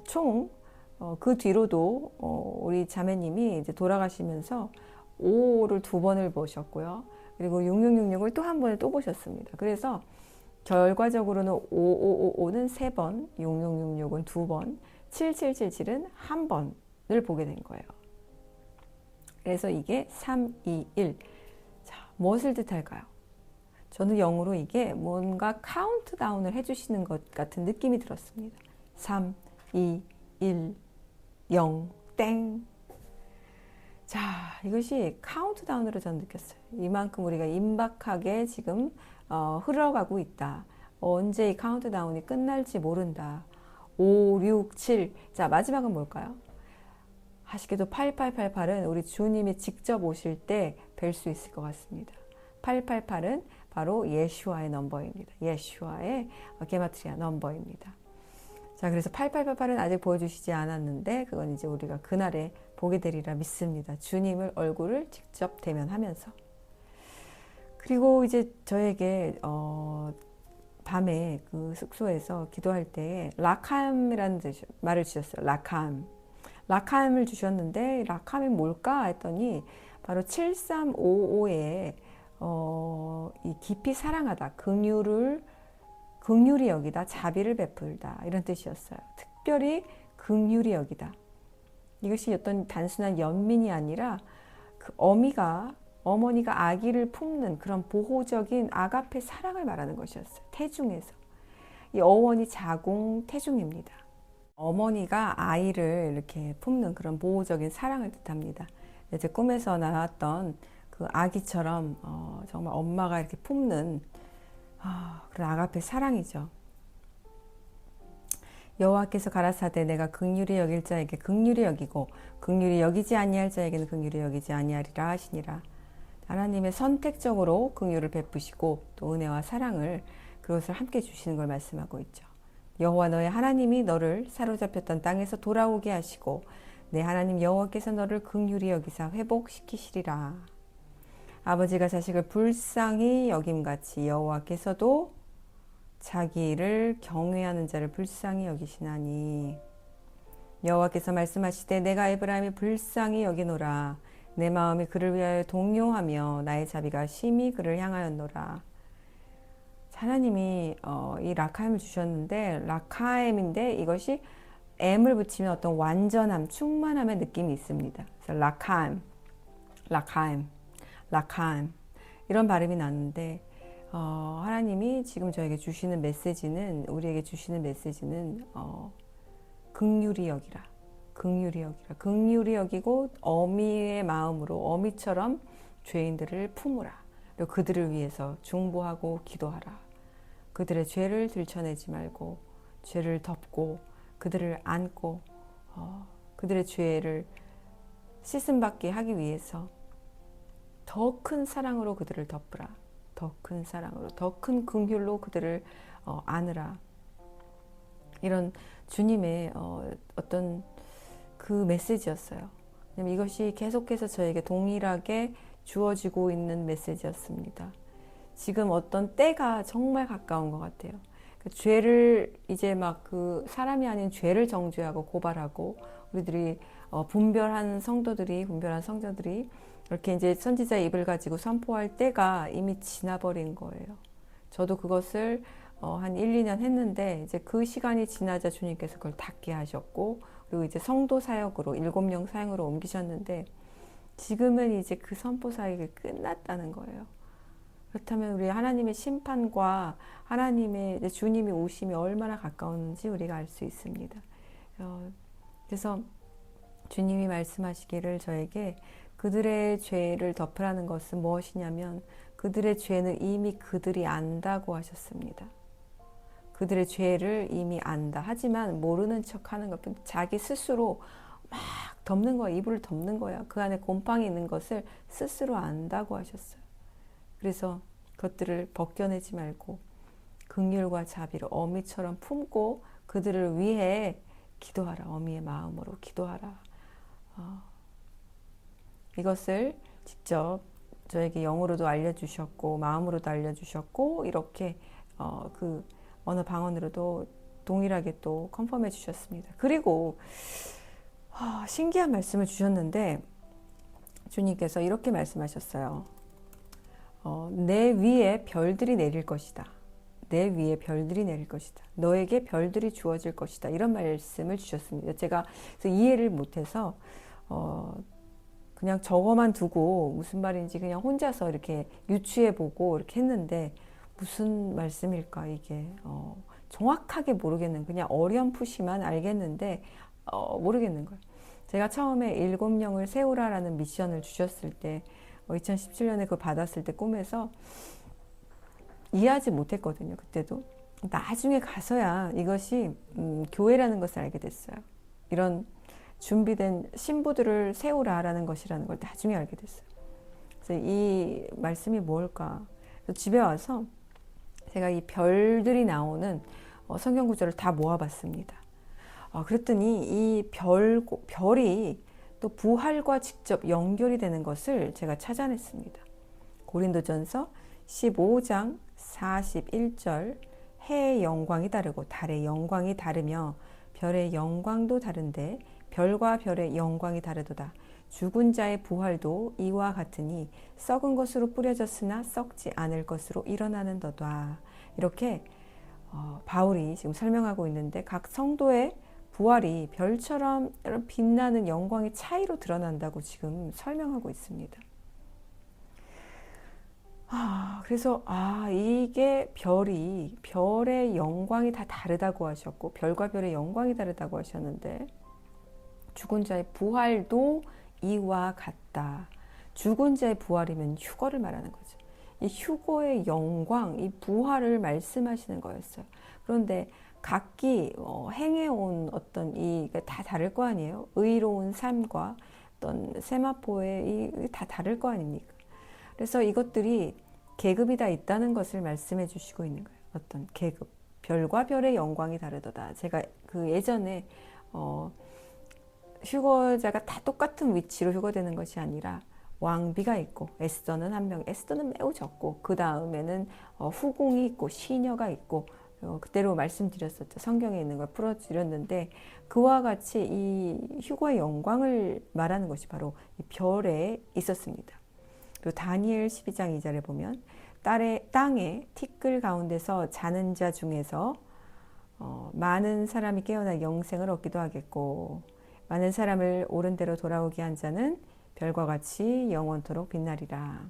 총 그 뒤로도 우리 자매님이 이제 돌아가시면서 5를 2번을 보셨고요. 그리고 6666을 또 한 번을 또 보셨습니다. 그래서 결과적으로는 5555는 3번, 6666은 2번, 7777은 1번을 보게 된 거예요. 그래서 이게 3, 2, 1. 자, 무엇을 뜻할까요? 저는 영어로 이게 뭔가 카운트다운을 해주시는 것 같은 느낌이 들었습니다. 3, 2, 1, 0, 땡. 자, 이것이 카운트다운으로 저는 느꼈어요. 이만큼 우리가 임박하게 지금 흘러가고 있다. 언제 이 카운트다운이 끝날지 모른다. 5, 6, 7. 자, 마지막은 뭘까요? 아쉽게도 8888은 우리 주님이 직접 오실 때 뵐 수 있을 것 같습니다. 888은 바로 예슈아의 넘버입니다. 예슈아의 게마트리아 넘버입니다. 자, 그래서 8888은 아직 보여주시지 않았는데 그건 이제 우리가 그날에 보게 되리라 믿습니다. 주님을 얼굴을 직접 대면하면서. 그리고 이제 저에게 밤에 숙소에서 기도할 때에 라캄이라는 말을 주셨어요. 라캄을 주셨는데 라캄이 뭘까 했더니 바로 7355에 이 깊이 사랑하다, 긍휼히 여기다, 자비를 베풀다 이런 뜻이었어요. 특별히 긍휼히 여기다. 이것이 어떤 단순한 연민이 아니라 그 어머니가 아기를 품는 그런 보호적인 아가페 사랑을 말하는 것이었어요. 태중에서. 이 어원이 자궁 태중입니다. 어머니가 아이를 이렇게 품는 그런 보호적인 사랑을 뜻합니다. 제 꿈에서 나왔던 그 아기처럼 정말 엄마가 이렇게 품는 그런 아가페 사랑이죠. 여호와께서 가라사대 내가 긍휼히 여길 자에게 긍휼히 여기고 긍휼히 여기지 아니할 자에게는 긍휼히 여기지 아니하리라 하시니라. 하나님의 선택적으로 긍휼을 베푸시고 또 은혜와 사랑을 그것을 함께 주시는 걸 말씀하고 있죠. 여호와 너의 하나님이 너를 사로잡혔던 땅에서 돌아오게 하시고 내 하나님 여호와께서 너를 긍휼히 여기사 회복시키시리라. 아버지가 자식을 불쌍히 여김같이 여호와께서도 자기를 경외하는 자를 불쌍히 여기시나니. 여호와께서 말씀하시되 내가 에브라임을 불쌍히 여기노라. 내 마음이 그를 위하여 동요하며 나의 자비가 심히 그를 향하였노라. 하나님이 이 라카임을 주셨는데 라카임인데 이것이 M을 붙이면 어떤 완전함, 충만함의 느낌이 있습니다. 그래서 라카임 이런 발음이 나는데 하나님이 지금 저에게 주시는 메시지는 우리에게 주시는 메시지는 긍휼히 여기라. 긍휼히 여기고 어미의 마음으로 어미처럼 죄인들을 품으라. 그리고 그들을 위해서 중보하고 기도하라. 그들의 죄를 들춰내지 말고 죄를 덮고 그들을 안고 그들의 죄를 씻음받게 하기 위해서 더 큰 사랑으로 그들을 덮으라. 더 큰 사랑으로, 더 큰 긍휼로 그들을 안으라. 이런 주님의 어떤 그 메시지였어요. 왜냐면 이것이 계속해서 저에게 동일하게 주어지고 있는 메시지였습니다. 지금 어떤 때가 정말 가까운 것 같아요. 그 죄를 이제 막 그 사람이 아닌 죄를 정죄하고 고발하고 우리들이 분별한 성전들이 이렇게 이제 선지자의 입을 가지고 선포할 때가 이미 지나버린 거예요. 저도 그것을 한 1, 2년 했는데 이제 그 시간이 지나자 주님께서 그걸 닫게 하셨고 그리고 이제 성도 사역으로 7명 사역으로 옮기셨는데 지금은 이제 그 선포 사역이 끝났다는 거예요. 그렇다면 우리 하나님의 심판과 하나님의 이제 주님이 오심이 얼마나 가까운지 우리가 알 수 있습니다. 그래서 주님이 말씀하시기를 저에게 그들의 죄를 덮으라는 것은 무엇이냐면 그들의 죄는 이미 그들이 안다고 하셨습니다. 그들의 죄를 이미 안다. 하지만 모르는 척하는 것, 자기 스스로 막 덮는 거야. 이불을 덮는 거야. 그 안에 곰팡이 있는 것을 스스로 안다고 하셨어요. 그래서 그것들을 벗겨내지 말고 긍휼과 자비로 어미처럼 품고 그들을 위해 기도하라. 어미의 마음으로 기도하라. 이것을 직접 저에게 영어로도 알려주셨고 마음으로도 알려주셨고 이렇게 그 언어 방언으로도 동일하게 또 컨펌해 주셨습니다. 그리고 신기한 말씀을 주셨는데 주님께서 이렇게 말씀하셨어요. 내 위에 별들이 내릴 것이다. 내 위에 별들이 내릴 것이다. 너에게 별들이 주어질 것이다. 이런 말씀을 주셨습니다. 제가 그래서 이해를 못해서 그냥 저거만 두고 무슨 말인지 그냥 혼자서 이렇게 유추해보고 이렇게 했는데 무슨 말씀일까 이게 정확하게 모르겠는 그냥 어렴풋이만 알겠는데 모르겠는 거예요. 제가 처음에 7명을 세우라라는 미션을 주셨을 때 2017년에 그걸 받았을 때 꿈에서 이해하지 못했거든요. 그때도 나중에 가서야 이것이 교회라는 것을 알게 됐어요. 이런 준비된 신부들을 세우라라는 것이라는 걸 나중에 알게 됐어요. 그래서 이 말씀이 뭘까? 그래서 집에 와서 제가 이 별들이 나오는 성경 구절을 다 모아봤습니다. 그랬더니 이 별이 또 부활과 직접 연결이 되는 것을 제가 찾아냈습니다. 고린도전서 15장 41절 해의 영광이 다르고 달의 영광이 다르며 별의 영광도 다른데 별과 별의 영광이 다르도다. 죽은 자의 부활도 이와 같으니 썩은 것으로 뿌려졌으나 썩지 않을 것으로 일어나는도다. 이렇게 바울이 지금 설명하고 있는데 각 성도의 부활이 별처럼 빛나는 영광의 차이로 드러난다고 지금 설명하고 있습니다. 그래서 이게 별의 영광이 다 다르다고 하셨고 별과 별의 영광이 다르다고 하셨는데 죽은 자의 부활도 이와 같다. 죽은 자의 부활이면 휴거를 말하는 거죠. 이 휴거의 영광, 이 부활을 말씀하시는 거였어요. 그런데 각기 행해온 어떤 다 다를 거 아니에요. 의로운 삶과 어떤 세마포의 다 다를 거 아닙니까? 그래서 이것들이 계급이 다 있다는 것을 말씀해 주시고 있는 거예요. 어떤 계급, 별과 별의 영광이 다르도다. 제가 그 예전에 휴거자가 다 똑같은 위치로 휴거되는 것이 아니라 왕비가 있고 에스더는 한 명, 에스더는 매우 적고 그 다음에는 후궁이 있고 시녀가 있고 그대로 말씀드렸었죠. 성경에 있는 걸 풀어드렸는데 그와 같이 이 휴거의 영광을 말하는 것이 바로 이 별에 있었습니다. 그리고 다니엘 12장 2절에 보면 땅의 티끌 가운데서 자는 자 중에서 많은 사람이 깨어나 영생을 얻기도 하겠고 많은 사람을 옳은 대로 돌아오게 한 자는 별과 같이 영원토록 빛나리라.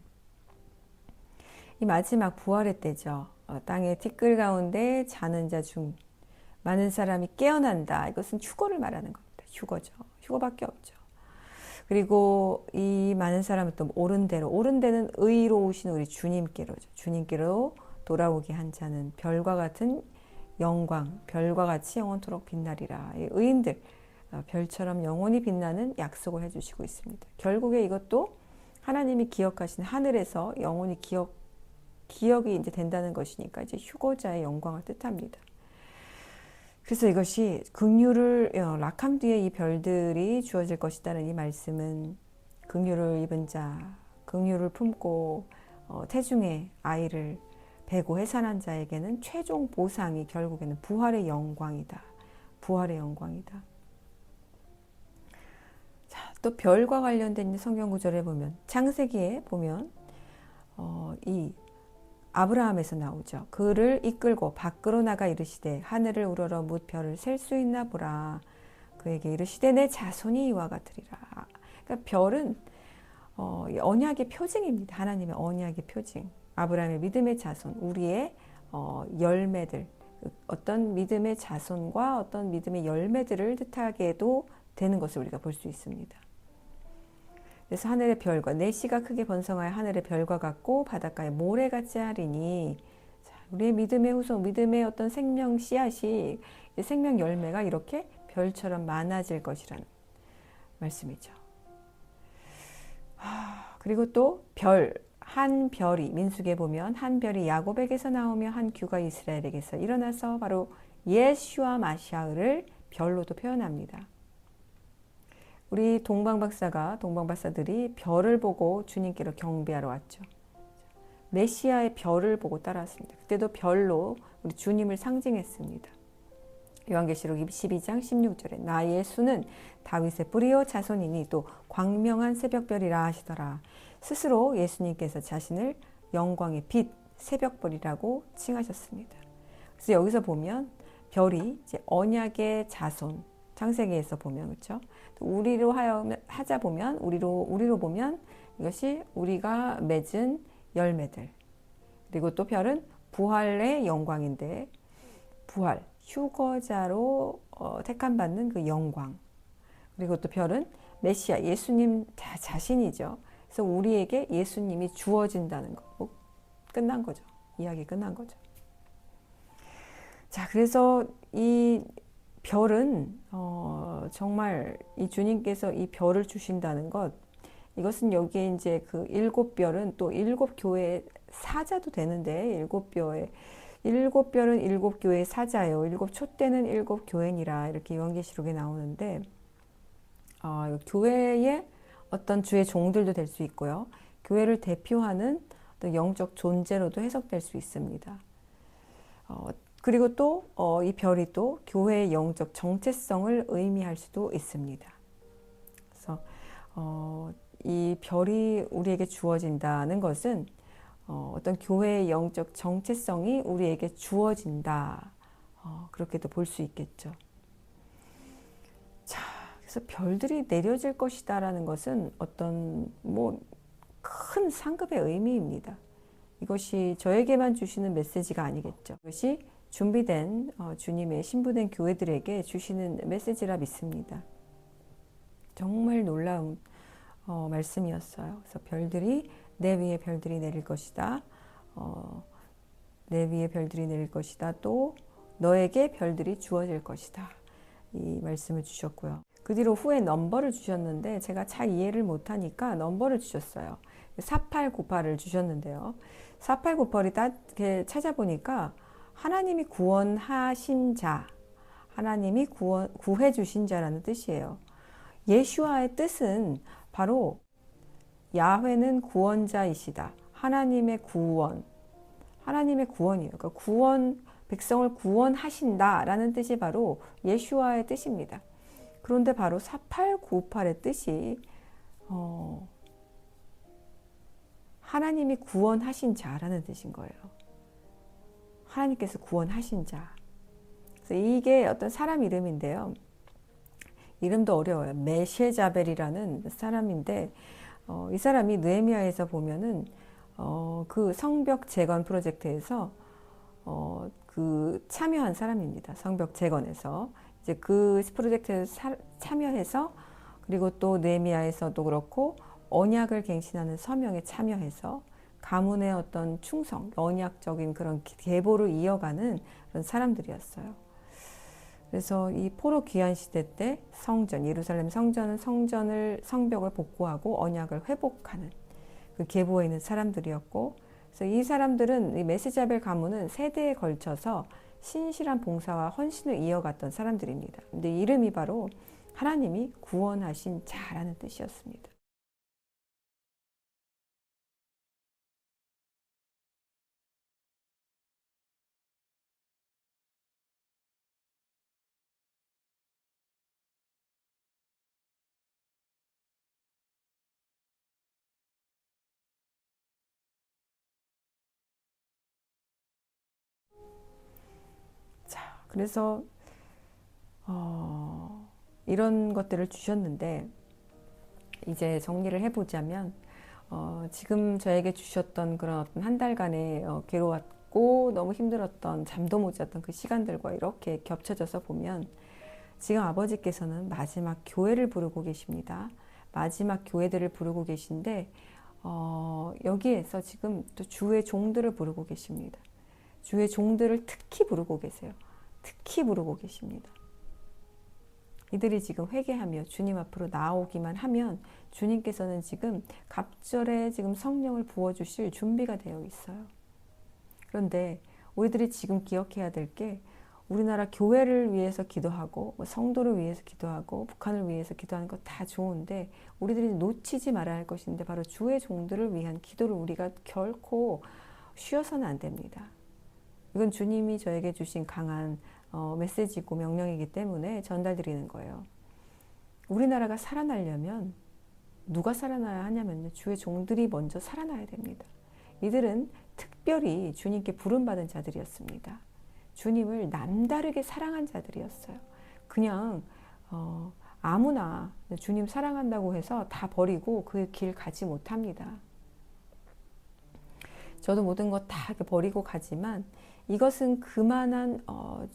이 마지막 부활의 때죠. 땅의 티끌 가운데 자는 자 중 많은 사람이 깨어난다. 이것은 휴거를 말하는 겁니다. 휴거죠. 휴거밖에 없죠. 그리고 이 많은 사람은 또 옳은 데는 의로우신 우리 주님께로죠. 주님께로 돌아오게 한 자는 별과 같은 영광, 별과 같이 영원토록 빛나리라. 이 의인들 별처럼 영원히 빛나는 약속을 해주시고 있습니다. 결국에 이것도 하나님이 기억하신 하늘에서 영원히 기억이 이제 된다는 것이니까 이제 휴거자의 영광을 뜻합니다. 그래서 이것이 긍휼을 낙함 뒤에 이 별들이 주어질 것이다는 이 말씀은 긍휼을 입은 자, 긍휼을 품고 태중에 아이를 배고 해산한 자에게는 최종 보상이 결국에는 부활의 영광이다. 부활의 영광이다. 자, 또 별과 관련된 성경 구절에 보면 창세기에 보면 이 아브라함에서 나오죠. 그를 이끌고 밖으로 나가 이르시되 하늘을 우러러 뭇 별을 셀 수 있나 보라. 그에게 이르시되 내 자손이 이와 같으리라. 그러니까 별은 언약의 표징입니다. 하나님의 언약의 표징. 아브라함의 믿음의 자손, 우리의 열매들, 어떤 믿음의 자손과 어떤 믿음의 열매들을 뜻하게도 되는 것을 우리가 볼 수 있습니다. 그래서 하늘의 별과 내시가 크게 번성하여 하늘의 별과 같고 바닷가의 모래같이 하리니 우리의 믿음의 후손, 믿음의 어떤 생명 씨앗이 생명 열매가 이렇게 별처럼 많아질 것이라는 말씀이죠. 그리고 또 한 별이 민수기에 보면 한 별이 야곱에게서 나오며 한 규가 이스라엘에게서 일어나서 바로 예슈아 마시아를 별로도 표현합니다. 우리 동방박사들이 별을 보고 주님께로 경배하러 왔죠. 메시아의 별을 보고 따라왔습니다. 그때도 별로 우리 주님을 상징했습니다. 요한계시록 22장 16절에 나 예수는 다윗의 뿌리요 자손이니 또 광명한 새벽별이라 하시더라. 스스로 예수님께서 자신을 영광의 빛, 새벽별이라고 칭하셨습니다. 그래서 여기서 보면 별이 이제 언약의 자손, 창세기에서 보면 그렇죠. 우리로 하자 보면 우리로 보면 이것이 우리가 맺은 열매들. 그리고 또 별은 부활의 영광인데 부활, 휴거자로 택함받는 그 영광. 그리고 또 별은 메시아, 예수님 자신이죠. 그래서 우리에게 예수님이 주어진다는 거. 끝난 거죠. 이야기 끝난 거죠. 자, 그래서 이 별은 정말 이 주님께서 이 별을 주신다는 것, 이것은 여기에 이제 그 7별은 또 7교회의 사자도 되는데 7별은 7교회의 사자예요. 7촛대는 7교회니라 이렇게 요한계시록에 나오는데 교회의 어떤 주의 종들도 될 수 있고요. 교회를 대표하는 어떤 영적 존재로도 해석될 수 있습니다. 그리고 또 이 별이 또 교회의 영적 정체성을 의미할 수도 있습니다. 그래서 이 별이 우리에게 주어진다는 것은 어떤 교회의 영적 정체성이 우리에게 주어진다. 그렇게도 볼 수 있겠죠. 자, 그래서 별들이 내려질 것이다라는 것은 어떤 큰 상급의 의미입니다. 이것이 저에게만 주시는 메시지가 아니겠죠. 이것이 준비된 주님의 신부된 교회들에게 주시는 메시지라 믿습니다. 정말 놀라운 말씀이었어요. 그래서 별들이 내 위에 별들이 내릴 것이다. 내 위에 별들이 내릴 것이다. 또 너에게 별들이 주어질 것이다. 이 말씀을 주셨고요. 그 뒤로 후에 넘버를 주셨는데 제가 잘 이해를 못하니까 넘버를 주셨어요. 4898을 주셨는데요. 4898이 딱 이렇게 찾아보니까 하나님이 구원하신 자, 하나님이 구해 주신 자라는 뜻이에요. 예슈아의 뜻은 바로 야훼는 구원자이시다. 하나님의 구원, 하나님의 구원이에요. 그러니까 백성을 구원하신다라는 뜻이 바로 예슈아의 뜻입니다. 그런데 바로 4898의 뜻이 하나님이 구원하신 자라는 뜻인 거예요. 하나님께서 구원하신 자. 그래서 이게 어떤 사람 이름인데요. 이름도 어려워요. 메셰자벨이라는 사람인데 이 사람이 느헤미야에서 보면은 그 성벽 재건 프로젝트에서 그 참여한 사람입니다. 성벽 재건에서 이제 그 프로젝트에 참여해서 그리고 또 느헤미야에서도 그렇고 언약을 갱신하는 서명에 참여해서 가문의 어떤 충성, 언약적인 그런 계보를 이어가는 그런 사람들이었어요. 그래서 이 포로 귀환 시대 때 예루살렘 성벽을 복구하고 언약을 회복하는 그 계보에 있는 사람들이었고, 그래서 이 사람들은 이 메세자벨 가문은 세대에 걸쳐서 신실한 봉사와 헌신을 이어갔던 사람들입니다. 근데 이름이 바로 하나님이 구원하신 자라는 뜻이었습니다. 그래서 이런 것들을 주셨는데 이제 정리를 해보자면 지금 저에게 주셨던 그런 어떤 한 달간의 괴로웠고 너무 힘들었던 잠도 못 잤던 그 시간들과 이렇게 겹쳐져서 보면 지금 아버지께서는 마지막 교회를 부르고 계십니다. 마지막 교회들을 부르고 계신데 여기에서 지금 또 주의 종들을 부르고 계십니다. 주의 종들을 특히 부르고 계세요. 특히 부르고 계십니다. 이들이 지금 회개하며 주님 앞으로 나오기만 하면 주님께서는 지금 갑절에 지금 성령을 부어주실 준비가 되어 있어요. 그런데 우리들이 지금 기억해야 될 게 우리나라 교회를 위해서 기도하고 성도를 위해서 기도하고 북한을 위해서 기도하는 것 다 좋은데 우리들이 놓치지 말아야 할 것인데 바로 주의 종들을 위한 기도를 우리가 결코 쉬어서는 안 됩니다. 이건 주님이 저에게 주신 강한 메시지고 명령이기 때문에 전달드리는 거예요. 우리나라가 살아나려면 누가 살아나야 하냐면요. 주의 종들이 먼저 살아나야 됩니다. 이들은 특별히 주님께 부름받은 자들이었습니다. 주님을 남다르게 사랑한 자들이었어요. 그냥 아무나 주님 사랑한다고 해서 다 버리고 그 길 가지 못합니다. 저도 모든 것 다 버리고 가지만 이것은 그만한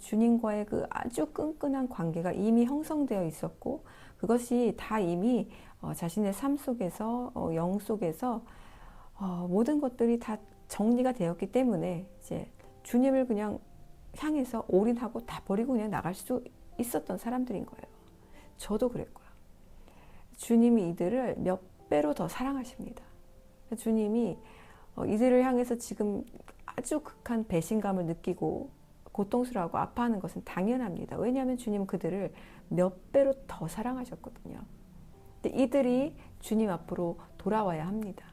주님과의 그 아주 끈끈한 관계가 이미 형성되어 있었고 그것이 다 이미 자신의 삶 속에서 영 속에서 모든 것들이 다 정리가 되었기 때문에 이제 주님을 그냥 향해서 올인하고 다 버리고 그냥 나갈 수 있었던 사람들인 거예요. 저도 그랬고요. 주님이 이들을 몇 배로 더 사랑하십니다. 주님이 이들을 향해서 지금 아주 극한 배신감을 느끼고 고통스러워하고 아파하는 것은 당연합니다. 왜냐하면 주님은 그들을 몇 배로 더 사랑하셨거든요. 근데 이들이 주님 앞으로 돌아와야 합니다.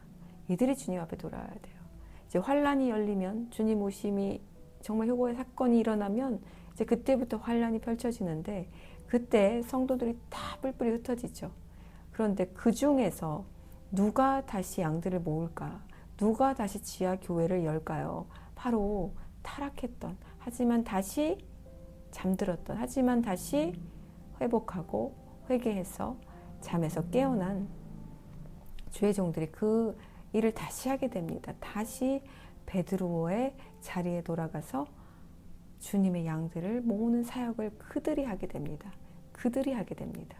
이들이 주님 앞에 돌아와야 돼요. 이제 환란이 열리면 주님 오심이 정말 효고의 사건이 일어나면 이제 그때부터 환란이 펼쳐지는데 그때 성도들이 다 뿔뿔이 흩어지죠. 그런데 그 중에서 누가 다시 양들을 모을까? 누가 다시 지하 교회를 열까요? 바로 타락했던, 하지만 다시 잠들었던, 하지만 다시 회복하고 회개해서 잠에서 깨어난 주의 종들이 그 일을 다시 하게 됩니다. 다시 베드로의 자리에 돌아가서 주님의 양들을 모으는 사역을 그들이 하게 됩니다. 그들이 하게 됩니다.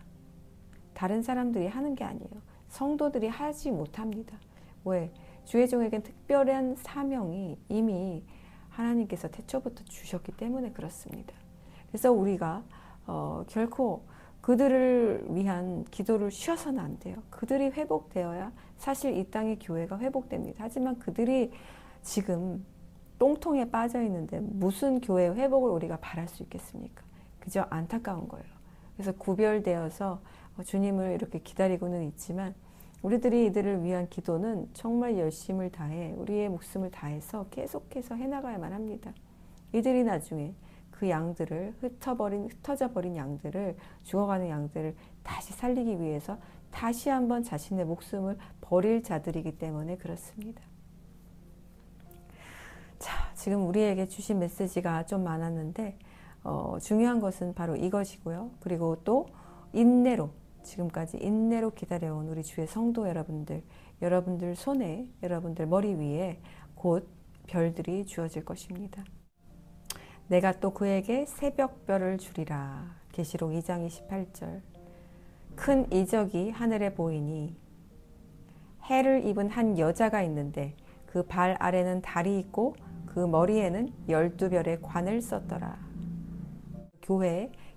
다른 사람들이 하는 게 아니에요. 성도들이 하지 못합니다. 왜? 주의 종에겐 특별한 사명이 이미 하나님께서 태초부터 주셨기 때문에 그렇습니다. 그래서 우리가 결코 그들을 위한 기도를 쉬어서는 안 돼요. 그들이 회복되어야 사실 이 땅의 교회가 회복됩니다. 하지만 그들이 지금 똥통에 빠져 있는데 무슨 교회 회복을 우리가 바랄 수 있겠습니까? 그저 안타까운 거예요. 그래서 구별되어서 주님을 이렇게 기다리고는 있지만 우리들이 이들을 위한 기도는 정말 열심을 다해 우리의 목숨을 다해서 계속해서 해나가야만 합니다. 이들이 나중에 그 양들을 흩어져 버린 양들을, 죽어가는 양들을 다시 살리기 위해서 다시 한번 자신의 목숨을 버릴 자들이기 때문에 그렇습니다. 자, 지금 우리에게 주신 메시지가 좀 많았는데 중요한 것은 바로 이것이고요. 그리고 또 인내로, 지금까지 인내로 기다려온 우리 주의 성도 여러분들, 여러분들 손에, 여러분들 머리 위에 곧 별들이 주어질 것입니다. 내가 또 그에게 새벽별을 주리라. 계시록 2장 28절. 큰 이적이 하늘에 보이니 해를 입은 한 여자가 있는데 그 발 아래는 달이 있고 그 머리에는 12별의 관을 썼더라.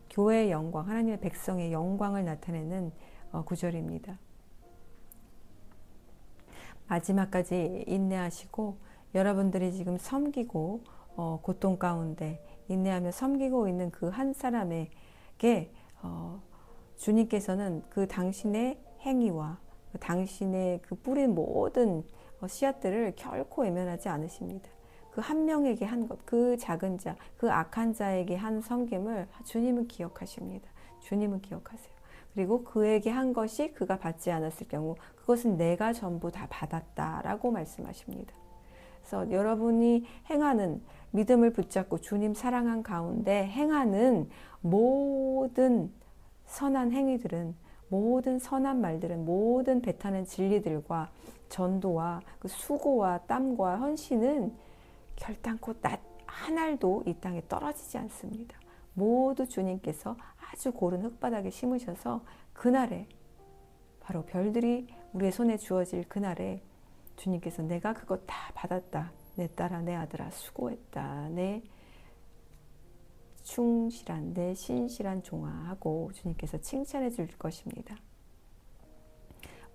교회의 영광, 하나님의 백성의 영광을 나타내는 구절입니다. 마지막까지 인내하시고 여러분들이 지금 섬기고 고통 가운데 인내하며 섬기고 있는 그 한 사람에게 주님께서는 그 당신의 행위와 당신의 그 뿌린 모든 씨앗들을 결코 외면하지 않으십니다. 그 한 명에게 한 것, 그 작은 자, 그 악한 자에게 한 섬김을 주님은 기억하십니다. 주님은 기억하세요. 그리고 그에게 한 것이 그가 받지 않았을 경우 그것은 내가 전부 다 받았다라고 말씀하십니다. 그래서 여러분이 행하는 믿음을 붙잡고 주님 사랑한 가운데 행하는 모든 선한 행위들은, 모든 선한 말들은, 모든 배타는 진리들과 전도와 그 수고와 땀과 헌신은 결단코 한 알도 이 땅에 떨어지지 않습니다. 모두 주님께서 아주 고른 흙바닥에 심으셔서 그날에, 바로 별들이 우리의 손에 주어질 그날에 주님께서 내가 그것 다 받았다. 내 딸아, 내 아들아, 수고했다. 내 충실한, 내 신실한 종아 하고 주님께서 칭찬해 줄 것입니다.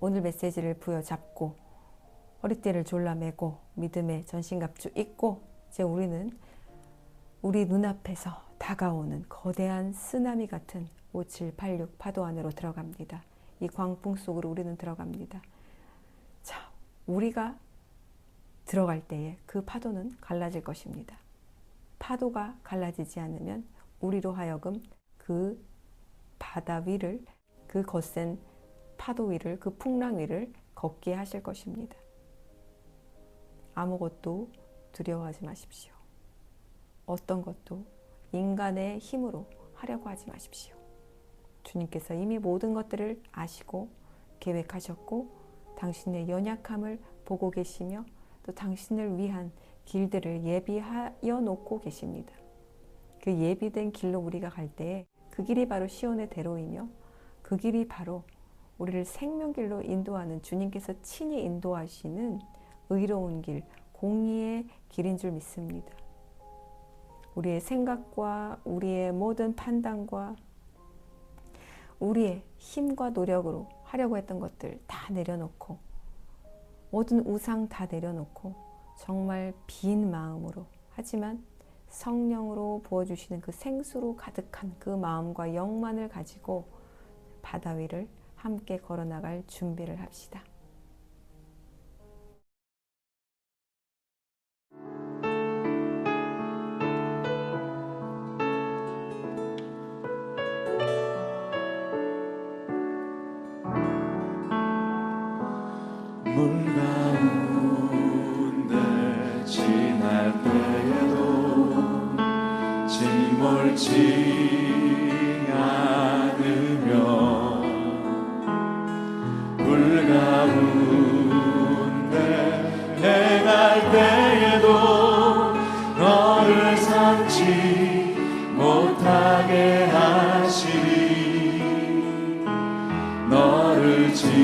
오늘 메시지를 부여잡고 허리띠를 졸라매고 믿음의 전신갑주 입고 이제 우리는 우리 눈앞에서 다가오는 거대한 쓰나미 같은 5786 파도 안으로 들어갑니다. 이 광풍 속으로 우리는 들어갑니다. 자, 우리가 들어갈 때에 그 파도는 갈라질 것입니다. 파도가 갈라지지 않으면 우리로 하여금 그 바다 위를, 그 거센 파도 위를, 그 풍랑 위를 걷게 하실 것입니다. 아무것도 두려워하지 마십시오. 어떤 것도 인간의 힘으로 하려고 하지 마십시오. 주님께서 이미 모든 것들을 아시고 계획하셨고 당신의 연약함을 보고 계시며 또 당신을 위한 길들을 예비하여 놓고 계십니다. 그 예비된 길로 우리가 갈 때에 그 길이 바로 시온의 대로이며 그 길이 바로 우리를 생명길로 인도하는 주님께서 친히 인도하시는 의로운 길, 공의의 길인 줄 믿습니다. 우리의 생각과 우리의 모든 판단과 우리의 힘과 노력으로 하려고 했던 것들 다 내려놓고 모든 우상 다 내려놓고 정말 빈 마음으로, 하지만 성령으로 부어주시는 그 생수로 가득한 그 마음과 영만을 가지고 바다 위를 함께 걸어나갈 준비를 합시다. 물 가운데 지날 때에도 침몰치 않으며 불 가운데 행할 때에도 너를 삼지 못하게 하시리 너를 지명하여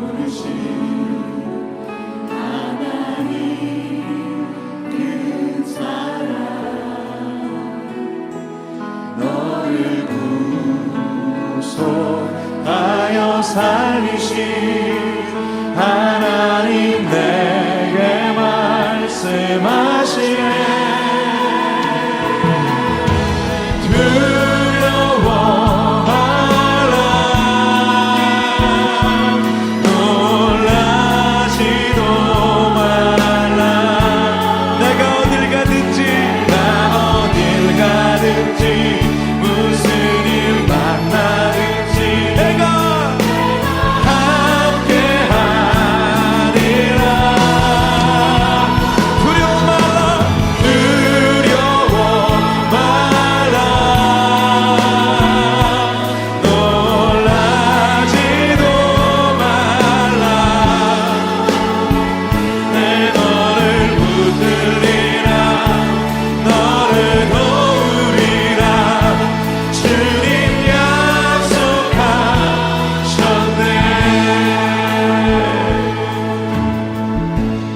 부르신 하나님 그 사랑 너를 구속하여 살리신 하나님 내게 말씀하시네 두려워 마라 놀라지도 말라 내가 어딜 가든지 나 어딜 가든지 무슨 일 만나든지 내가 함께하리라 두려워 말라 두려워 말라 놀라지도 말라 내 너를 붙들리라 너를 도우리라 주님 약속하셨네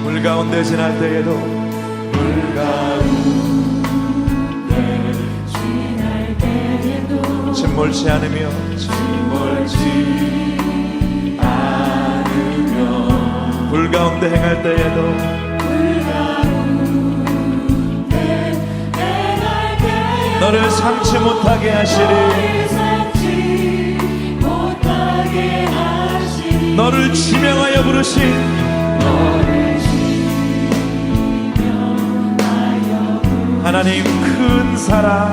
물 가운데 지날 때에도 물 가운데 지날 때에도 침몰치 않으며 침몰치 않으며 불 가운데 행할 때에도 너를 삼지 못하게 하시리 너를 지명하여 부르신 하나님 큰 사랑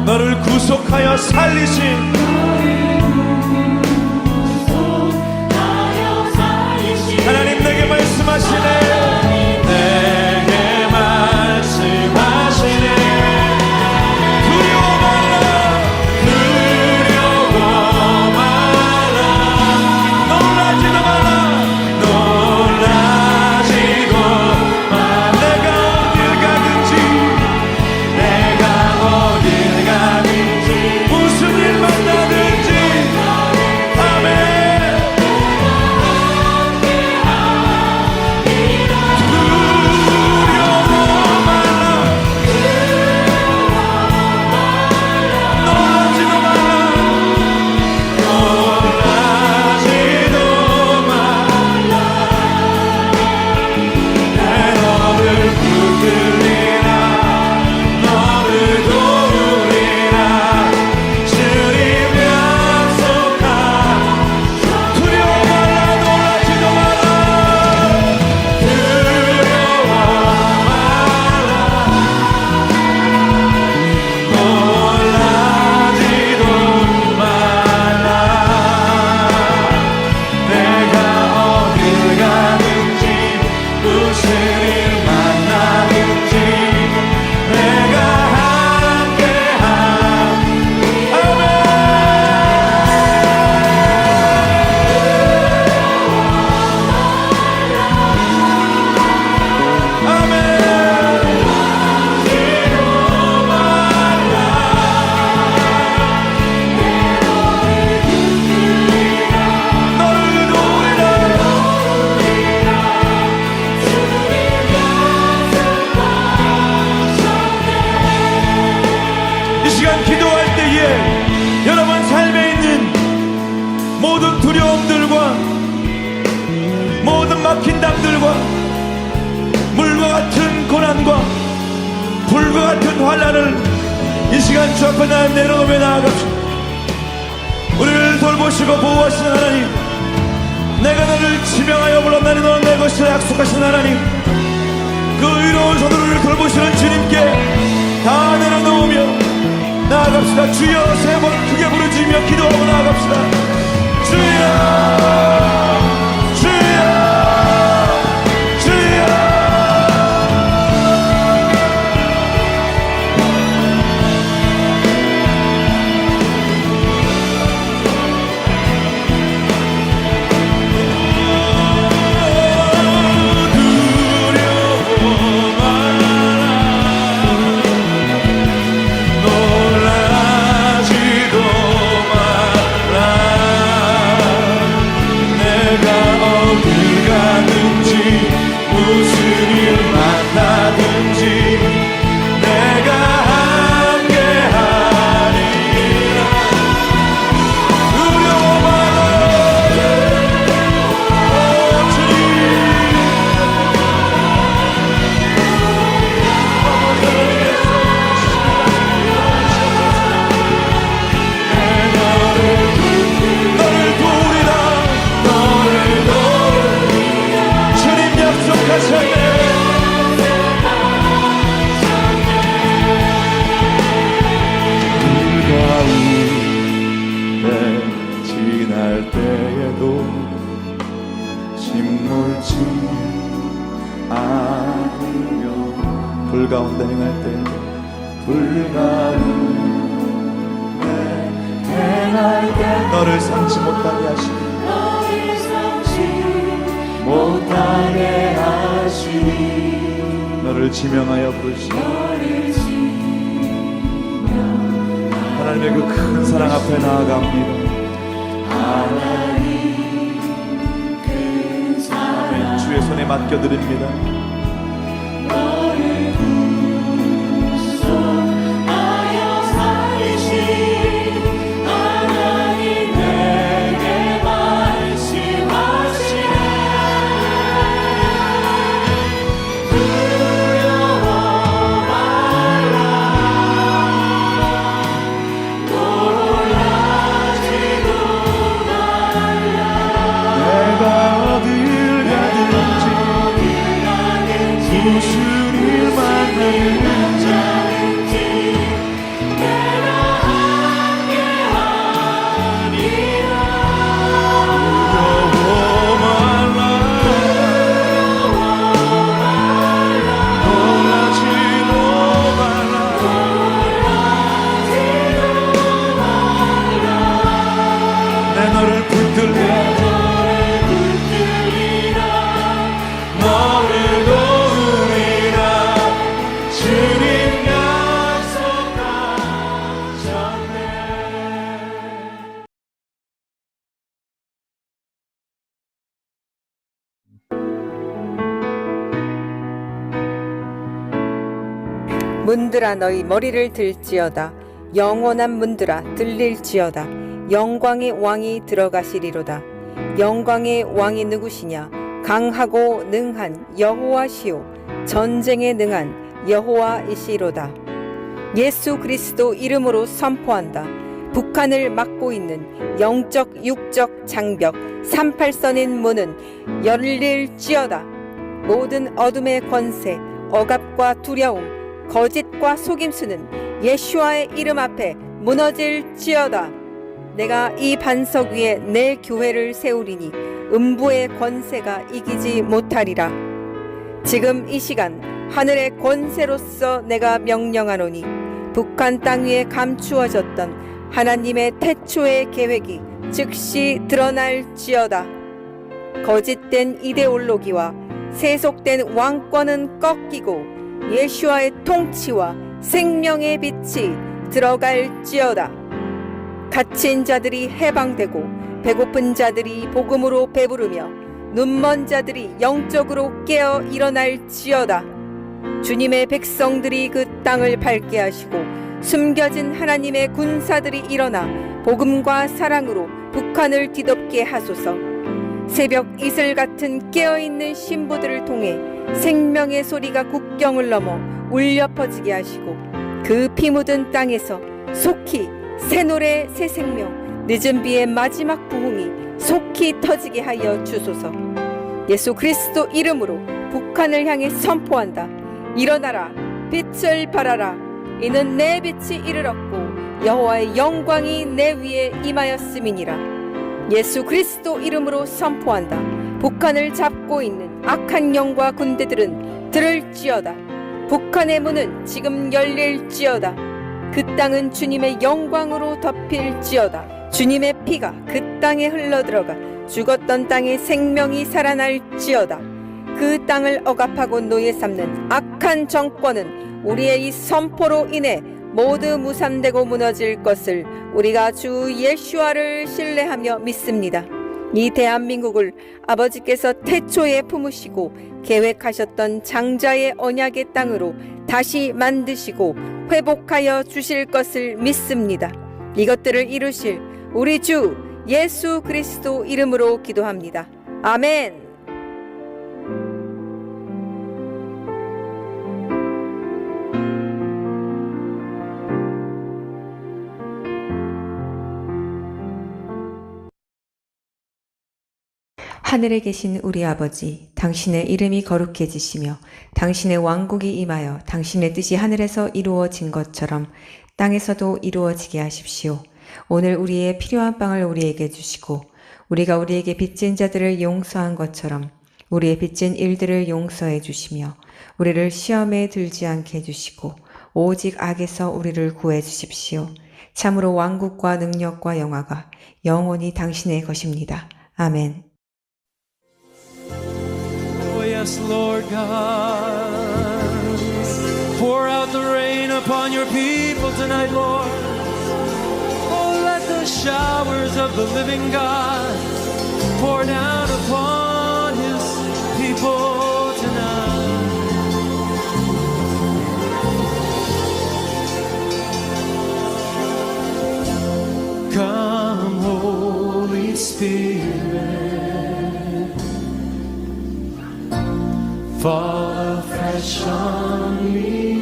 너를 구속하여 살리신 하나님 내게 말씀하시네 내게 말씀하시네 두려워 말라 두려워 말라 놀라지도 말라 놀라지도 말라 내가 어딜 가든지 내가 어딜 가든지 무슨 일 만나든지 아멘 막힌 담들과 물과 같은 고난과 불과 같은 환난을 이 시간 주 앞에 내려놓으며 나아갑시다. 우리를 돌보시고 보호하시는 하나님, 내가 너를 지명하여 불렀나니 너는 내 것이라 약속하신 하나님, 그 의로운 손으로 우리를 돌보시는 주님께 다 내려놓으며 나아갑시다. 주여 세 번 크게 부르짖으며 기도하고 나아갑시다. 주여 주여 주여. 놀라지도 마라. 내가 어딜 가든지 무슨 일 만나든지 내가 함께하리라. 두려워 마라. 주님 너를 도우리라. 주님 약속하셨네. 가운데 지날 때에도 침몰치 않으며 불 가운데 행할 때 불가운데 행할 때 너를 삼지 못하게 하시니 못하게 하시니 너를 지명하여 부르시니 하나님의 그 큰 사랑 앞에 나아갑니다. 아멘. 주의 손에 맡겨드립니다. 내가 어딜 가든지 무슨 일 만나든지 두려워 말라. 놀라지도 말라. 내 너를 붙들게 너를 도우리라. 주님 약속하셨네. 문들아 너희 머리를 들지어다. 영원한 문들아 들릴지어다. 영광의 왕이 들어가시리로다. 영광의 왕이 누구시냐? 강하고 능한 여호와시요 전쟁에 능한 여호와이시로다. 예수 그리스도 이름으로 선포한다. 북한을 막고 있는 영적 육적 장벽 38선인 문은 열릴지어다. 모든 어둠의 권세, 억압과 두려움, 거짓과 속임수는 예수와의 이름 앞에 무너질지어다. 내가 이 반석 위에 내 교회를 세우리니 음부의 권세가 이기지 못하리라. 지금 이 시간 하늘의 권세로서 내가 명령하노니 북한 땅 위에 감추어졌던 하나님의 태초의 계획이 즉시 드러날지어다. 거짓된 이데올로기와 세속된 왕권은 꺾이고 예수와의 통치와 생명의 빛이 들어갈지어다. 갇힌 자들이 해방되고 배고픈 자들이 복음으로 배부르며 눈먼 자들이 영적으로 깨어 일어날지어다. 주님의 백성들이 그 땅을 밝게 하시고 숨겨진 하나님의 군사들이 일어나 복음과 사랑으로 북한을 뒤덮게 하소서. 새벽 이슬 같은 깨어있는 신부들을 통해 생명의 소리가 국경을 넘어 울려 퍼지게 하시고 그 피 묻은 땅에서 속히 새 노래 새 생명 늦은 비의 마지막 부흥이 속히 터지게 하여 주소서. 예수 그리스도 이름으로 북한을 향해 선포한다. 일어나라 빛을 발하라. 이는 내 빛이 이르렀고 여호와의 영광이 내 위에 임하였음이니라. 예수 그리스도 이름으로 선포한다. 북한을 잡고 있는 악한 영과 군대들은 들을지어다. 북한의 문은 지금 열릴지어다. 그 땅은 주님의 영광으로 덮일지어다. 주님의 피가 그 땅에 흘러들어가 죽었던 땅에 생명이 살아날지어다. 그 땅을 억압하고 노예 삼는 악한 정권은 우리의 이 선포로 인해 모두 무산되고 무너질 것을 우리가 주 예수와를 신뢰하며 믿습니다. 이 대한민국을 아버지께서 태초에 품으시고 계획하셨던 장자의 언약의 땅으로 다시 만드시고 회복하여 주실 것을 믿습니다. 이것들을 이루실 우리 주 예수 그리스도 이름으로 기도합니다. 아멘. 하늘에 계신 우리 아버지, 당신의 이름이 거룩해지시며 당신의 왕국이 임하여 당신의 뜻이 하늘에서 이루어진 것처럼 땅에서도 이루어지게 하십시오. 오늘 우리의 필요한 빵을 우리에게 주시고 우리가 우리에게 빚진 자들을 용서한 것처럼 우리의 빚진 일들을 용서해 주시며 우리를 시험에 들지 않게 해주시고 오직 악에서 우리를 구해 주십시오. 참으로 왕국과 능력과 영화가 영원히 당신의 것입니다. 아멘. Oh, yes, Lord God. Pour out the rain upon your people tonight, Lord. Oh, let the showers of the living God pour down upon his people tonight. Come, Holy Spirit. Fall afresh on me.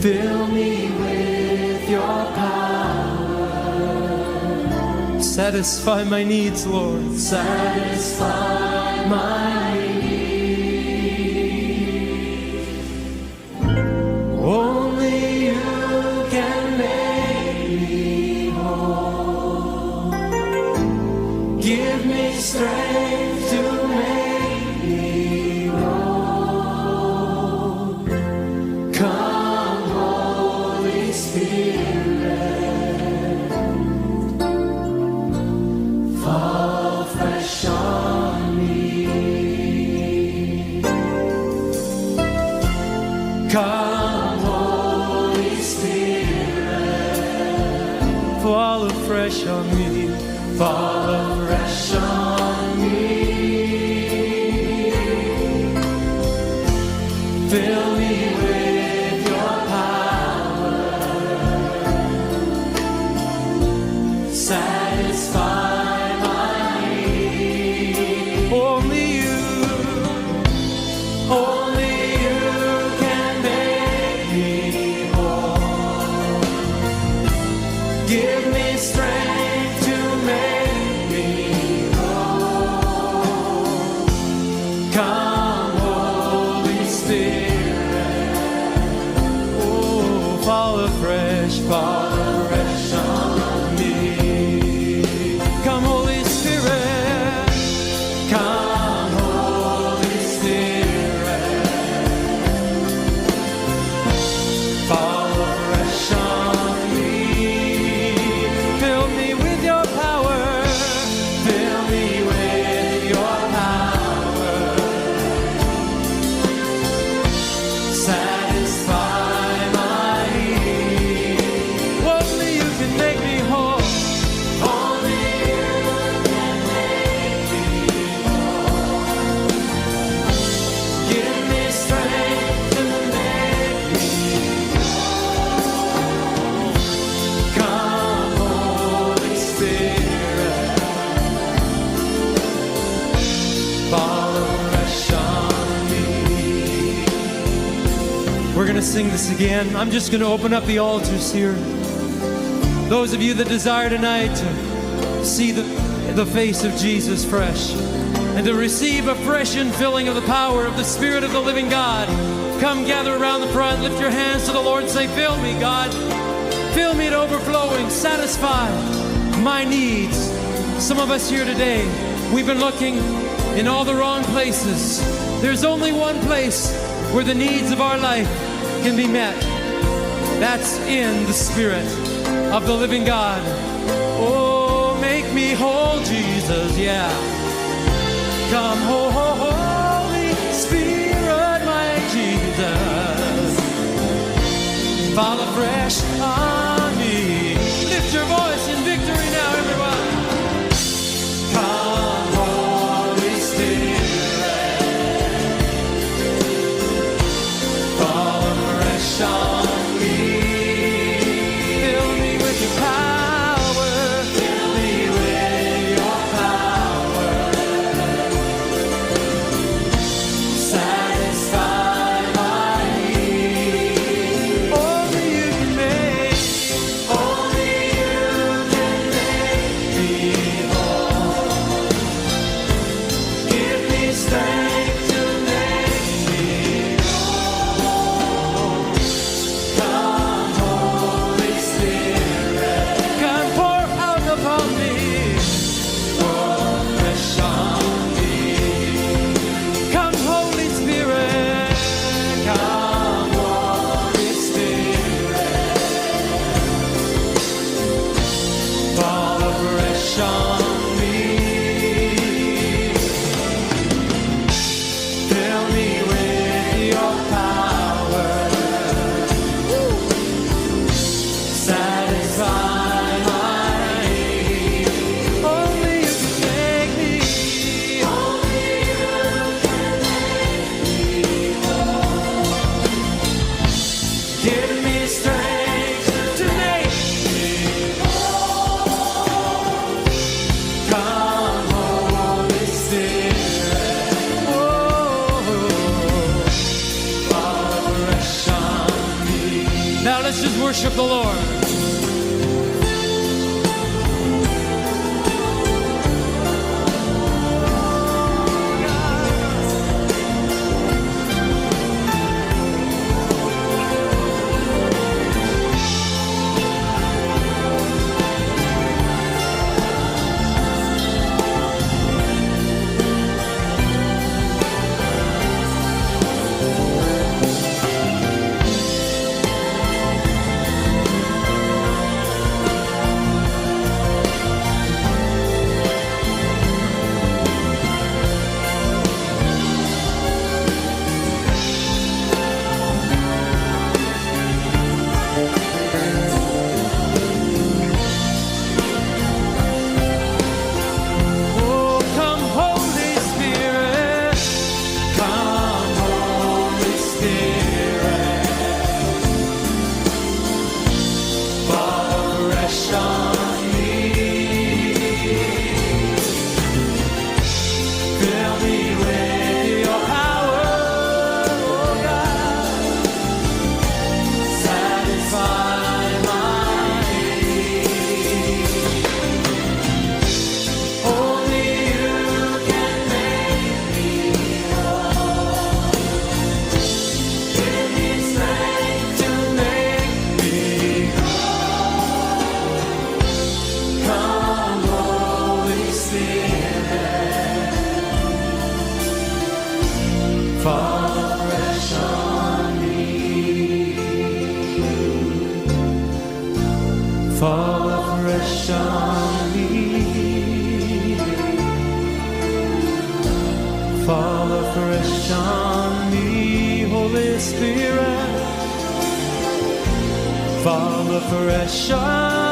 Fill me with your power. Satisfy my needs, Lord. Satisfy my needs. Only you can make me whole. Give me strength to make me whole. Come, Holy Spirit, fall fresh on me. Come, Holy Spirit, fall afresh on me. Fall afresh on me. Fill me with your power. Satisfy my need. Only you can make me whole. Give me strength to make me whole. Come, Holy Spirit. Oh, fall afresh on me. Come, Holy Spirit. Come, Holy Spirit. Fall afresh on me. Fill me with your power. Fill me with your power. Satisfy my need. Only you can make me whole. Only you can make me whole. Give me strength to make me whole. Come, Holy Spirit, fall afresh on me. We're going to sing this again. I'm just going to open up the altars here. Those of you that desire tonight to see the face of Jesus fresh and to receive a fresh infilling of the power of the Spirit of the living God, Come gather around the front, lift your hands to the Lord and say, fill me, God. Fill me to overflowing, satisfy my needs. Some of us here today, we've been looking in all the wrong places. There's only one place where the needs of our life can be met. That's in the Spirit of the living God. Oh, make me whole, Jesus, yeah. Come, Holy Spirit, my Jesus. Fall afresh on me. Lift your voice in victory now, everyone. Come, Holy Spirit. Fall afresh on me. Fill me with your power. Fill me with your power. Satisfy my need. Only you can make me whole. Give me strength to make me whole. Come, Holy Spirit. Come, pour out upon me. Pour fresh on me. Come, Holy Spirit. Come, Holy Spirit. Fall afresh on me. Fill me with your power. Satisfy my need. Only you can make me. Only you can make me whole. Give me strength to make me whole. Come, Holy Spirit. Oh, fall afresh on me. Now let's just worship the Lord. Oh, come, Holy Spirit. Come, Holy Spirit. Fall afresh on me. Fill me with your power, oh God. Satisfy my need. Only you can make me whole. Give me strength to make me whole. Come, Holy Spirit. Fall afresh on me. Fall afresh on me. Fall afresh on me, Holy Spirit. Fall afresh on